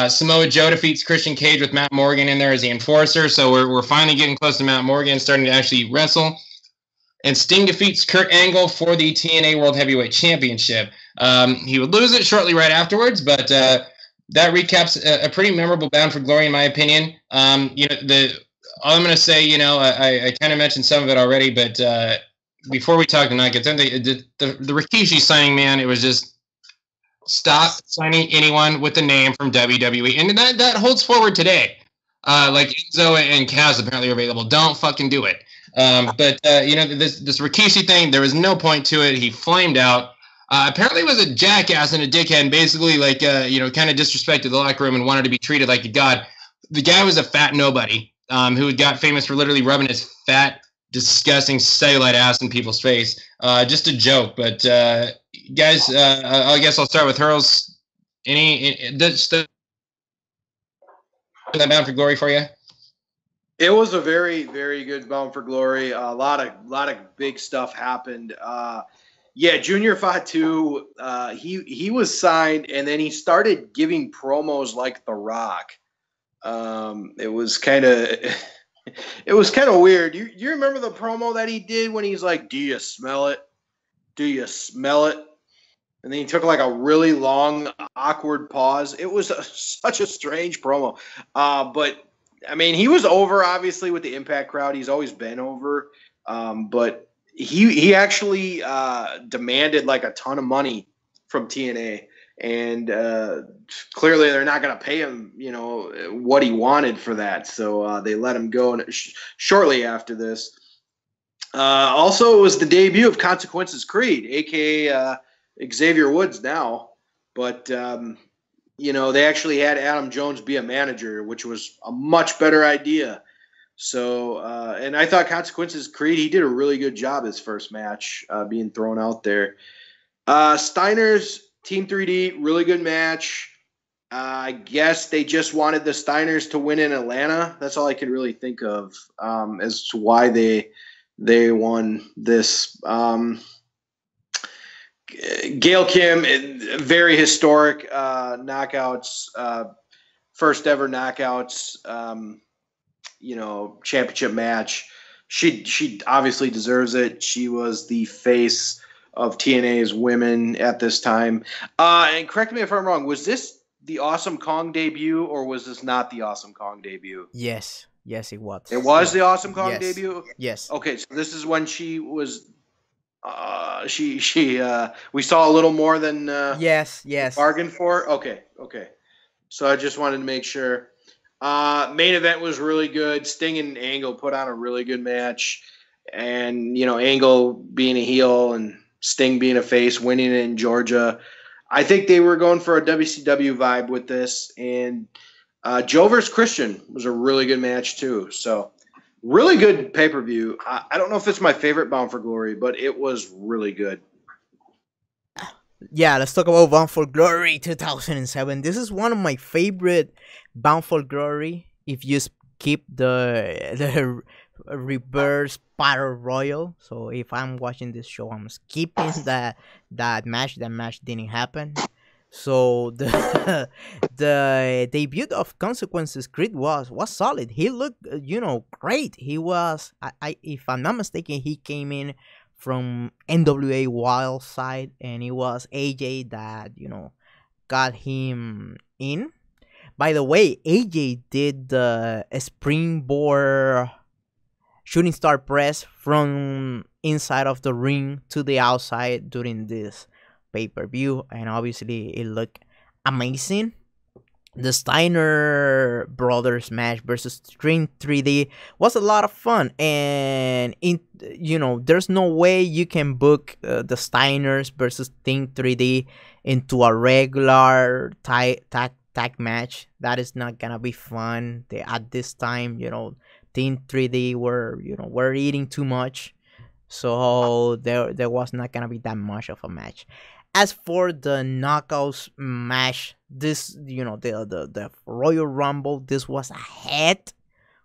Samoa Joe defeats Christian Cage with Matt Morgan in there as the enforcer, so we're finally getting close to Matt Morgan starting to actually wrestle. And Sting defeats Kurt Angle for the TNA World Heavyweight Championship. He would lose it shortly right afterwards, but that recaps a pretty memorable Bound for Glory, in my opinion. All I'm going to say, I kind of mentioned some of it already, but before we talk tonight, the Rikishi signing, man, it was just stop signing anyone with a name from WWE. And that holds forward today. Like Enzo and Kaz apparently are available. Don't fucking do it. This Rikishi thing, there was no point to it. He flamed out. Apparently was a jackass and a dickhead and basically kind of disrespected the locker room and wanted to be treated like a god. The guy was a fat nobody who got famous for literally rubbing his fat, disgusting cellulite ass in people's face. Just a joke. But guys, I guess I'll start with Hurls. That Bound for Glory for you?
It was a very, very good Bound for Glory. A lot of big stuff happened. Junior Fatu, he was signed, and then he started giving promos like The Rock. It was kind of weird. You remember the promo that he did when he's like, "Do you smell it? Do you smell it?" And then he took like a really long, awkward pause. It was such a strange promo. But I mean, he was over obviously with the Impact crowd. He's always been over. But he actually demanded like a ton of money from TNA, and clearly they're not going to pay him, what he wanted for that. So they let him go shortly after this. Also, it was the debut of Consequences Creed, aka Xavier Woods now, but they actually had Adam Jones be a manager, which was a much better idea. So, and I thought Consequences Creed, he did a really good job his first match being thrown out there. Steiner's Team 3D, really good match. I guess they just wanted the Steiners to win in Atlanta. That's all I could really think of as to why they won this. Gail Kim, very historic knockouts, first ever knockouts, championship match. She obviously deserves it. She was the face of TNA's women at this time. And correct me if I'm wrong, was this the Awesome Kong debut, or was this not the Awesome Kong debut?
Yes, it was.
It was the Awesome Kong debut?
Yes.
Okay, so this is when she was we saw a little more than
yes
bargained for. Okay. So I just wanted to make sure. Main event was really good. Sting and Angle put on a really good match, and Angle being a heel and Sting being a face, winning it in Georgia. I think they were going for a WCW vibe with this, and Joe vs. Christian was a really good match too. So. Really good pay-per-view. I don't know if it's my favorite Bound for Glory, but it was really good.
Yeah, let's talk about Bound for Glory 2007. This is one of my favorite Bound for Glory. If you skip the reverse battle royal, so if I'm watching this show, I'm skipping that match. That match didn't happen. So the debut of Consequences Creed was solid. He looked great. He was if I'm not mistaken, he came in from NWA Wild Side, and it was AJ that got him in. By the way, AJ did the springboard shooting star press from inside of the ring to the outside during this pay-per-view, and obviously it looked amazing. The Steiner brothers match versus Team 3D was a lot of fun, and there's no way you can book the Steiners versus Team 3D into a regular tag match. That is not gonna be fun. At this time, Team 3D were eating too much. so there was not gonna be that much of a match. As for the knockouts match, this the Royal Rumble, this was ahead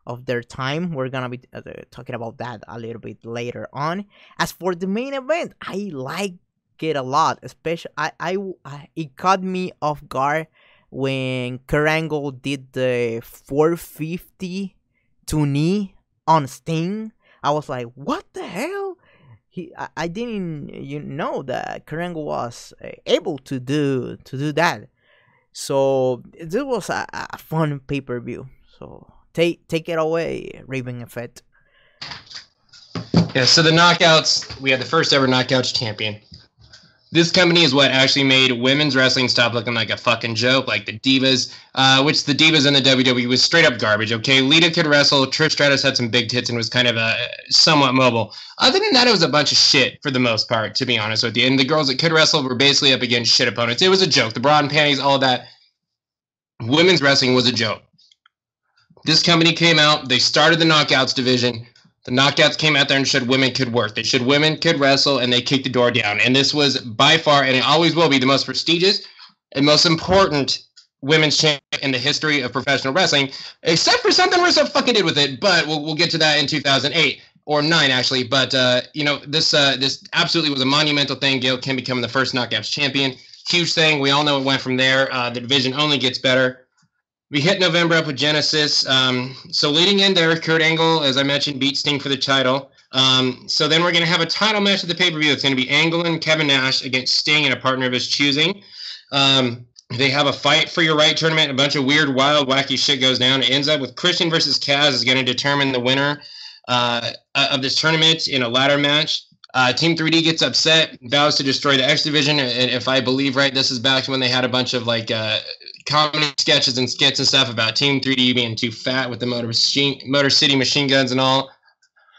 of their time. We're gonna be talking about that a little bit later on. As for the main event, I like it a lot, especially it caught me off guard when Kurt Angle did the 450 to knee on Sting. I was like, what the hell? I didn't know that Kurt Angle was able to do that. So this was a fun pay-per-view. So take it away, Raven Effect.
Yeah, so the knockouts, we had the first ever knockouts champion. This company is what actually made women's wrestling stop looking like a fucking joke, like the Divas, which the Divas in the WWE was straight up garbage, okay? Lita could wrestle, Trish Stratus had some big tits and was kind of somewhat mobile. Other than that, it was a bunch of shit for the most part, to be honest with you. And the girls that could wrestle were basically up against shit opponents. It was a joke. The bra and panties, all of that. Women's wrestling was a joke. This company came out, they started the knockouts division. The knockouts came out there and showed women could work. They showed women could wrestle, and they kicked the door down. And this was by far, and it always will be, the most prestigious and most important women's champion in the history of professional wrestling, except for something Rusev fucking did with it. But we'll get to that in 2008 or 9 actually. But this absolutely was a monumental thing. Gail Kim becoming the first knockouts champion, huge thing. We all know it went from there. The division only gets better. We hit November up with Genesis. So leading in there, Kurt Angle, as I mentioned, beat Sting for the title. So then we're going to have a title match at the pay-per-view. It's going to be Angle and Kevin Nash against Sting and a partner of his choosing. They have a Fight for Your Right tournament. A bunch of weird, wild, wacky shit goes down. It ends up with Christian versus Kaz is going to determine the winner of this tournament in a ladder match. Team 3D gets upset, vows to destroy the X Division. And if I believe right, this is back when they had a bunch of comedy sketches and skits and stuff about Team 3D being too fat with the Motor City machine guns and all.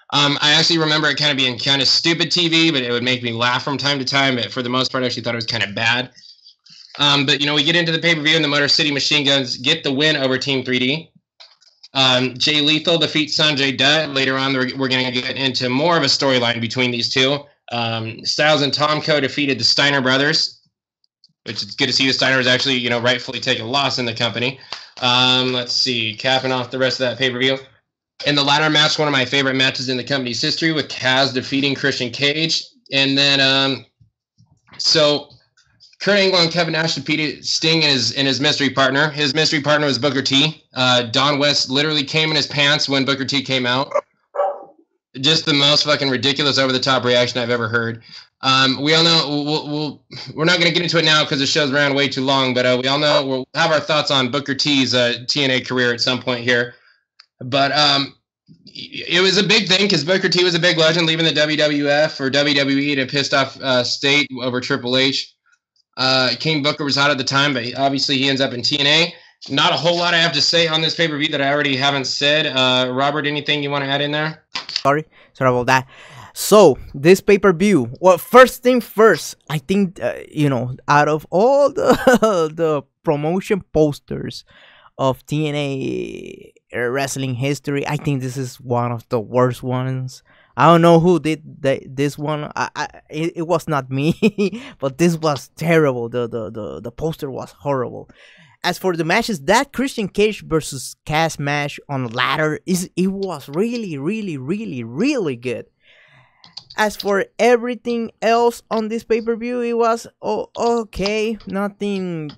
I actually remember it kind of being kind of stupid TV, but it would make me laugh from time to time. But for the most part, I actually thought it was kind of bad. But we get into the pay-per-view and the Motor City machine guns get the win over Team 3D. Jay Lethal defeats Sanjay Dutt. Later on, we're going to get into more of a storyline between these two. Styles and Tomko defeated the Steiner brothers, which is good to see the Steiners actually, rightfully take a loss in the company. Let's see, capping off the rest of that pay-per-view. In the ladder match, one of my favorite matches in the company's history, with Kaz defeating Christian Cage. And then, so Kurt Angle and Kevin Nash defeated Sting and his mystery partner. His mystery partner was Booker T. Don West literally came in his pants when Booker T came out. Just the most fucking ridiculous, over-the-top reaction I've ever heard. We all know we're not going to get into it now because the show's ran way too long, but we all know we'll have our thoughts on Booker T's TNA career at some point here. But it was a big thing because Booker T was a big legend leaving the WWF or WWE to pissed off State over Triple H. King Booker was hot at the time, but obviously he ends up in TNA. Not a whole lot I have to say on this pay-per-view that I already haven't said. Robert, anything you want to add in there?
Sorry about that. So this pay-per-view, well, first thing first, I think out of all the promotion posters of TNA wrestling history, I think this is one of the worst ones. I don't know who did this one. It was not me, but this was terrible. The poster was horrible. As for the matches, that Christian Cage versus Kaz match on ladder it was really, really, really, really good. As for everything else on this pay-per-view, it was okay. Nothing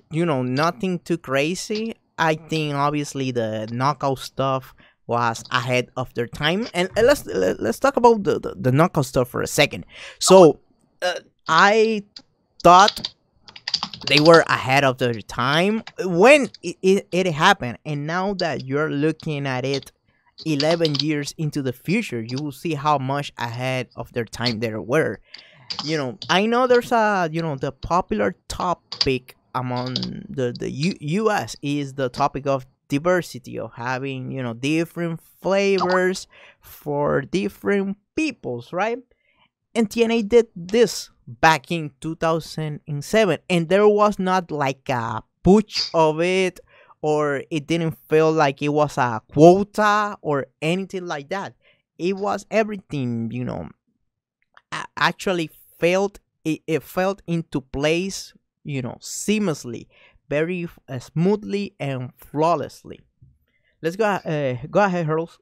too crazy. I think obviously the knockout stuff was ahead of their time, and let's talk about the knockout stuff for a second. So I thought they were ahead of their time when it happened, and now that you're looking at it 11 years into the future, you will see how much ahead of their time they were. I know there's the popular topic among the US is the topic of diversity, of having different flavors for different peoples, right? And TNA did this back in 2007, and there was not like a push of it, or it didn't feel like it was a quota or anything like that. It was everything actually felt it felt into place, seamlessly, very smoothly and flawlessly. Let's go ahead, Hurls.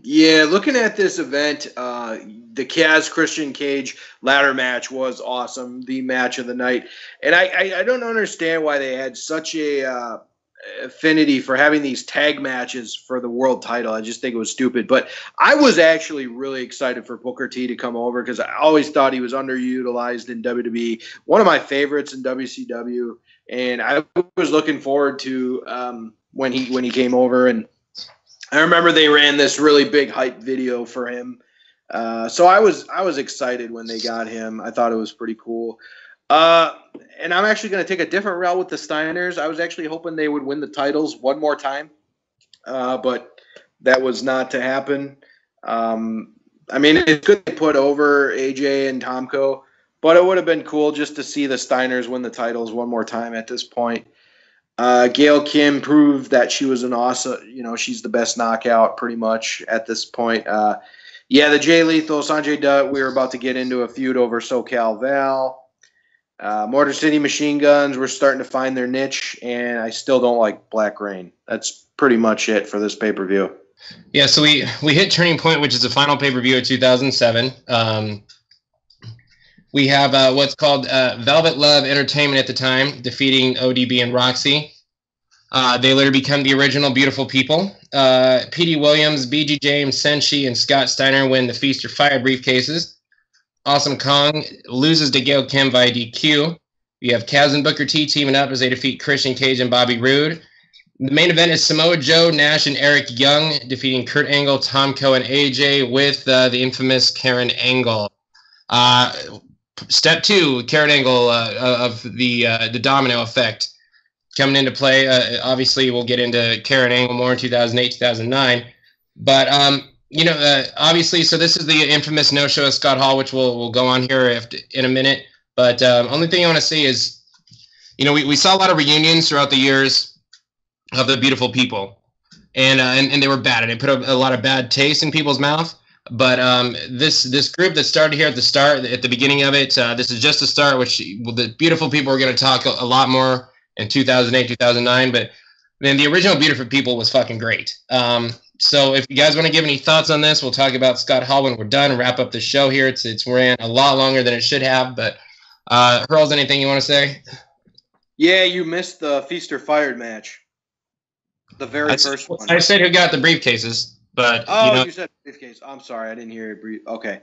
Yeah, looking at this event, the Kaz Christian Cage ladder match was awesome, the match of the night, and I don't understand why they had such a affinity for having these tag matches for the world title. I just think it was stupid. But I was actually really excited for Booker T to come over because I always thought he was underutilized in WWE. One of my favorites in WCW, and I was looking forward to when he came over. And I remember they ran this really big hype video for him. So I was excited when they got him. I thought it was pretty cool. And I'm actually going to take a different route with the Steiners. I was actually hoping they would win the titles one more time, but that was not to happen. I mean, it's good to put over AJ and Tomko, but it would have been cool just to see the Steiners win the titles one more time at this point. Gail Kim proved that she was an awesome, she's the best knockout pretty much at this point. Yeah, the Jay Lethal, Sanjay Dutt, we were about to get into a feud over SoCal Val. Motor City Machine Guns were starting to find their niche, and I still don't like Black Rain. That's pretty much it for this pay-per-view.
Yeah, so we hit Turning Point, which is the final pay-per-view of 2007. We have what's called Velvet Love Entertainment at the time, defeating ODB and Roxy. They later become the original Beautiful People. P.D. Williams, B.G. James, Senshi, and Scott Steiner win the Feast or Fire briefcases. Awesome Kong loses to Gail Kim via DQ. You have Kaz and Booker T teaming up as they defeat Christian Cage and Bobby Roode. The main event is Samoa Joe, Nash, and Eric Young defeating Kurt Angle, Tomko, and AJ with the infamous Karen Angle. Step 2, Karen Angle of the domino effect coming into play. Obviously, we'll get into Karen Angle more in 2008, 2009. But obviously, so this is the infamous no-show of Scott Hall, which we'll go on here in a minute. But only thing I want to say is, we saw a lot of reunions throughout the years of the Beautiful People, and they were bad, and it put a lot of bad taste in people's mouth. But this group that started here at the beginning of it, this is just a start, which the Beautiful People are going to talk a lot more in 2008, 2009. But man, the original Beautiful People was fucking great. So if you guys want to give any thoughts on this, we'll talk about Scott Hall when we're done and wrap up the show here. It's ran a lot longer than it should have. But Hurls, anything you want to say?
Yeah, you missed the Feast or Fired match. The very first one.
I said who got the briefcases. But
you said briefcase. I'm sorry, I didn't hear it. Okay.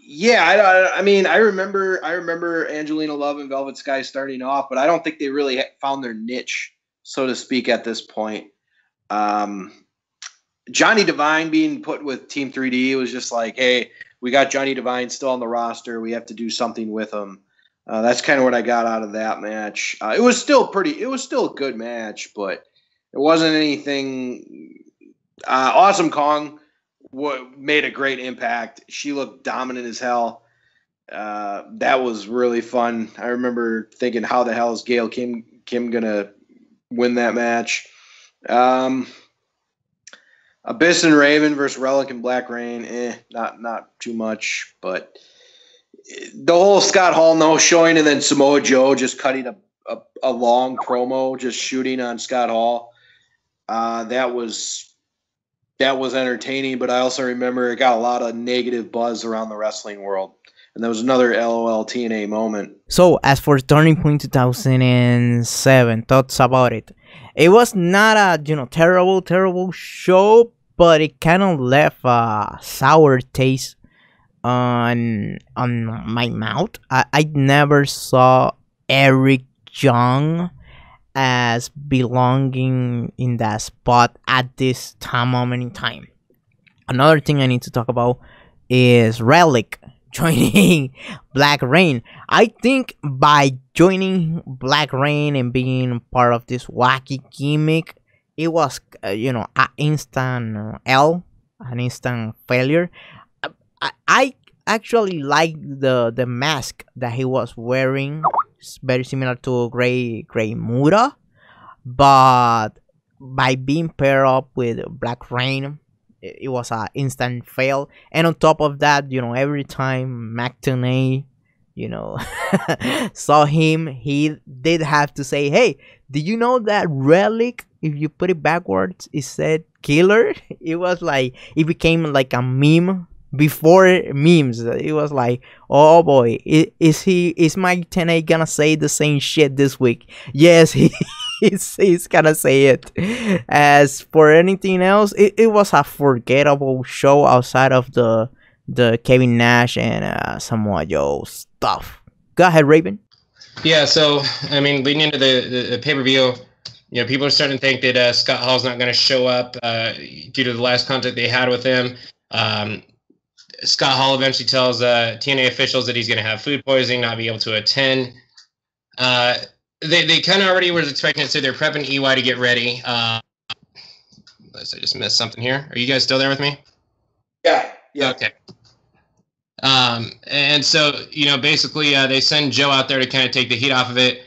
Yeah, I mean, I remember Angelina Love and Velvet Sky starting off, but I don't think they really found their niche, so to speak, at this point. Johnny Devine being put with Team 3D was just like, hey, we got Johnny Devine still on the roster. We have to do something with him. That's kind of what I got out of that match. It was still a good match, but it wasn't anything. Awesome Kong made a great impact. She looked dominant as hell. That was really fun. I remember thinking, how the hell is Gail Kim gonna win that match? Abyss and Raven versus Relic and Black Rain, not too much, but the whole Scott Hall no showing, and then Samoa Joe just cutting a long promo, just shooting on Scott Hall. That was entertaining, but I also remember it got a lot of negative buzz around the wrestling world. And there was another LOL TNA moment.
So, as for Turning Point 2007, thoughts about it? It was not a terrible show, but it kind of left a sour taste on my mouth. I never saw Eric Young as belonging in that spot at this moment in time. Another thing I need to talk about is Relic joining Black Rain. I think by joining Black Rain and being part of this wacky gimmick, it was an instant an instant failure. I actually like the mask that he was wearing. It's very similar to Grey Muta, but by being paired up with Black Rain, it was an instant fail. And on top of that, every time McTominay, saw him, he did have to say, "Hey, did you know that relic? If you put it backwards, it said killer." It was like it became like a meme before memes. It was like, oh boy, is Mike Tenay gonna say the same shit this week? Yes, he's gonna say it. As for anything else, it was a forgettable show outside of the Kevin Nash and Samoa Joe stuff. Go ahead, Raven.
Yeah, so I mean, leading into the pay-per-view, people are starting to think that Scott Hall's not going to show up due to the last contact they had with him. Scott Hall eventually tells TNA officials that he's going to have food poisoning, not be able to attend. They kind of already was expecting it, so they're prepping EY to get ready. I just missed something here. Are you guys still there with me?
Yeah.
Okay. And so, basically they send Joe out there to kind of take the heat off of it.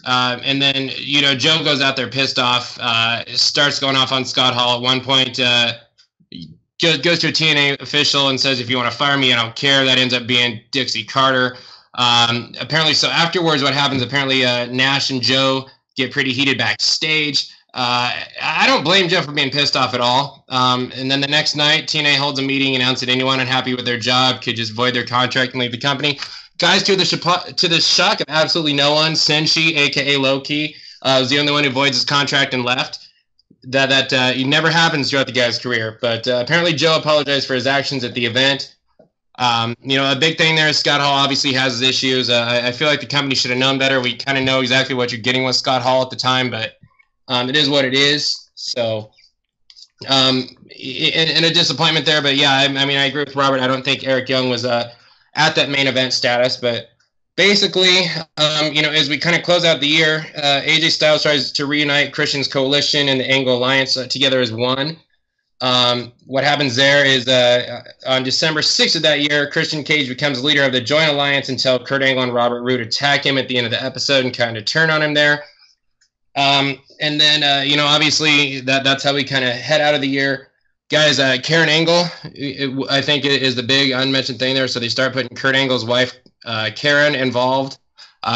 And then, Joe goes out there pissed off, starts going off on Scott Hall. At one point, goes to a TNA official and says, "If you want to fire me, I don't care." That ends up being Dixie Carter. Apparently, so afterwards, what happens, apparently Nash and Joe get pretty heated backstage. I don't blame Joe for being pissed off at all. And then the next night, TNA holds a meeting, announced that anyone unhappy with their job could just void their contract and leave the company. Guys, to the shock of absolutely no one, Senshi, a.k.a. Low-Key, was the only one who voids his contract and left. That it never happens throughout the guy's career. But apparently Joe apologized for his actions at the event. A big thing there is Scott Hall obviously has his issues. I feel like the company should have known better. We kind of know exactly what you're getting with Scott Hall at the time, but it is what it is. So, and a disappointment there. But yeah, I mean, I agree with Robert. I don't think Eric Young was at that main event status. But basically, as we kind of close out the year, AJ Styles tries to reunite Christian's coalition and the Angle Alliance together as one. What happens there is on December 6th of that year, Christian Cage becomes leader of the Joint Alliance until Kurt Angle and Robert Roode attack him at the end of the episode and kind of turn on him there. And then, obviously that's how we kind of head out of the year. Guys, Karen Angle, I think is the big unmentioned thing there. So they start putting Kurt Angle's wife, Karen, involved.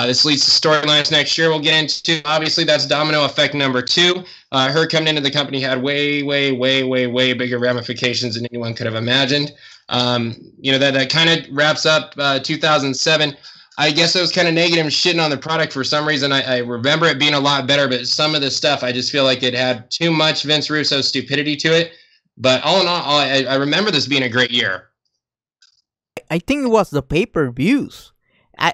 This leads to storylines next year we'll get into. Obviously, that's domino effect number 2. Her coming into the company had way, way, way, way, way bigger ramifications than anyone could have imagined. That kind of wraps up 2007. I guess I was kind of negative and shitting on the product for some reason. I remember it being a lot better, but some of the stuff, I just feel like it had too much Vince Russo stupidity to it. But all in all, I remember this being a great year.
I think it was the pay-per-views.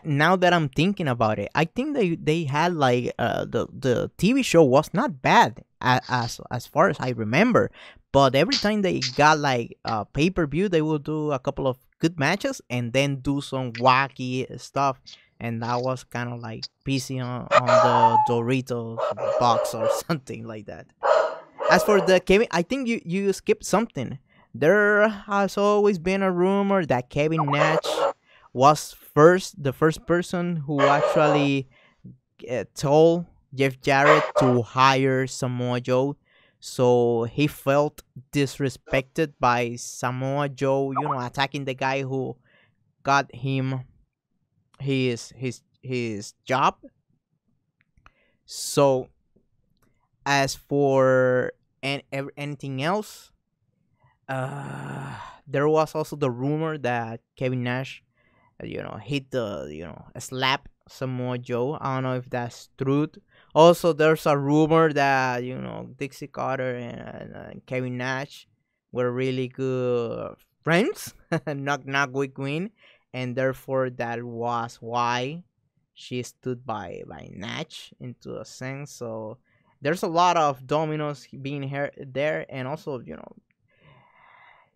Now that I'm thinking about it, I think they had like the TV show was not bad as far as I remember. But every time they got like a pay-per-view, they will do a couple of good matches and then do some wacky stuff. And that was kind of like PC on the Doritos box or something like that. As for the Kevin, I think you skipped something. There has always been a rumor that Kevin Nash was the first person who actually told Jeff Jarrett to hire Samoa Joe. So he felt disrespected by Samoa Joe, attacking the guy who got him his job. So as for anything else, there was also the rumor that Kevin Nash hit slap Samoa Joe. I don't know if that's true. Also, there's a rumor that Dixie Carter and Kevin Nash were really good friends, not with Queen, and therefore that was why she stood by Nash into a sense. So there's a lot of dominoes being here there, and also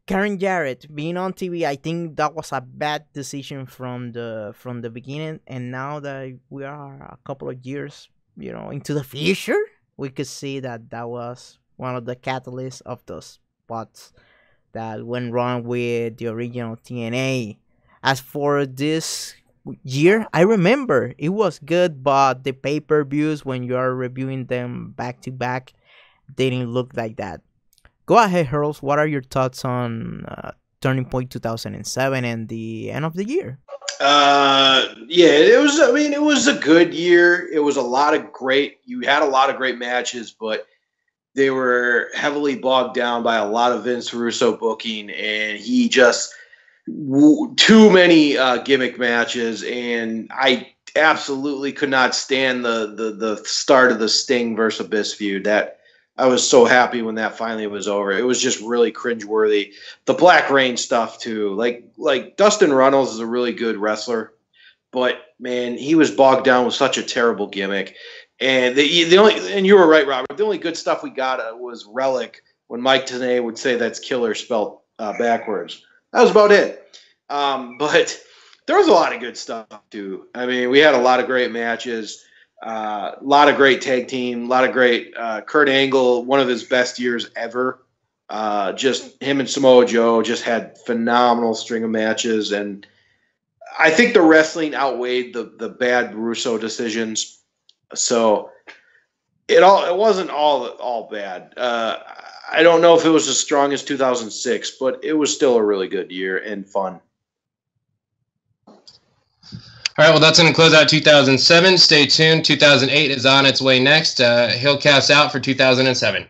Karen Jarrett being on TV, I think that was a bad decision from the beginning. And now that we are a couple of years, into the future, we could see that was one of the catalysts of the spots that went wrong with the original TNA. As for this year, I remember it was good, but the pay-per-views, when you are reviewing them back to back, didn't look like that. Go ahead, Hurls. What are your thoughts on Turning Point 2007 and the end of the year?
Yeah, it was. I mean, it was a good year. It was a lot of great. You had a lot of great matches, but they were heavily bogged down by a lot of Vince Russo booking, and he just too many gimmick matches, and I absolutely could not stand the start of the Sting versus Abyss feud. That I was so happy when that finally was over. It was just really cringeworthy. The Black Rain stuff too. Like Dustin Runnels is a really good wrestler, but man, he was bogged down with such a terrible gimmick. And the only, and you were right, Robert. The only good stuff we got was Relic when Mike Tenay would say that's killer spelled backwards. That was about it. But there was a lot of good stuff too. I mean, we had a lot of great matches, a lot of great tag team, a lot of great Kurt Angle, one of his best years ever. Just him and Samoa Joe just had phenomenal string of matches, and I think the wrestling outweighed the bad Russo decisions. So it wasn't all bad. I don't know if it was as strong as 2006, but it was still a really good year and fun.
All right, well, that's going to close out 2007. Stay tuned. 2008 is on its way next. Heelcast out for 2007.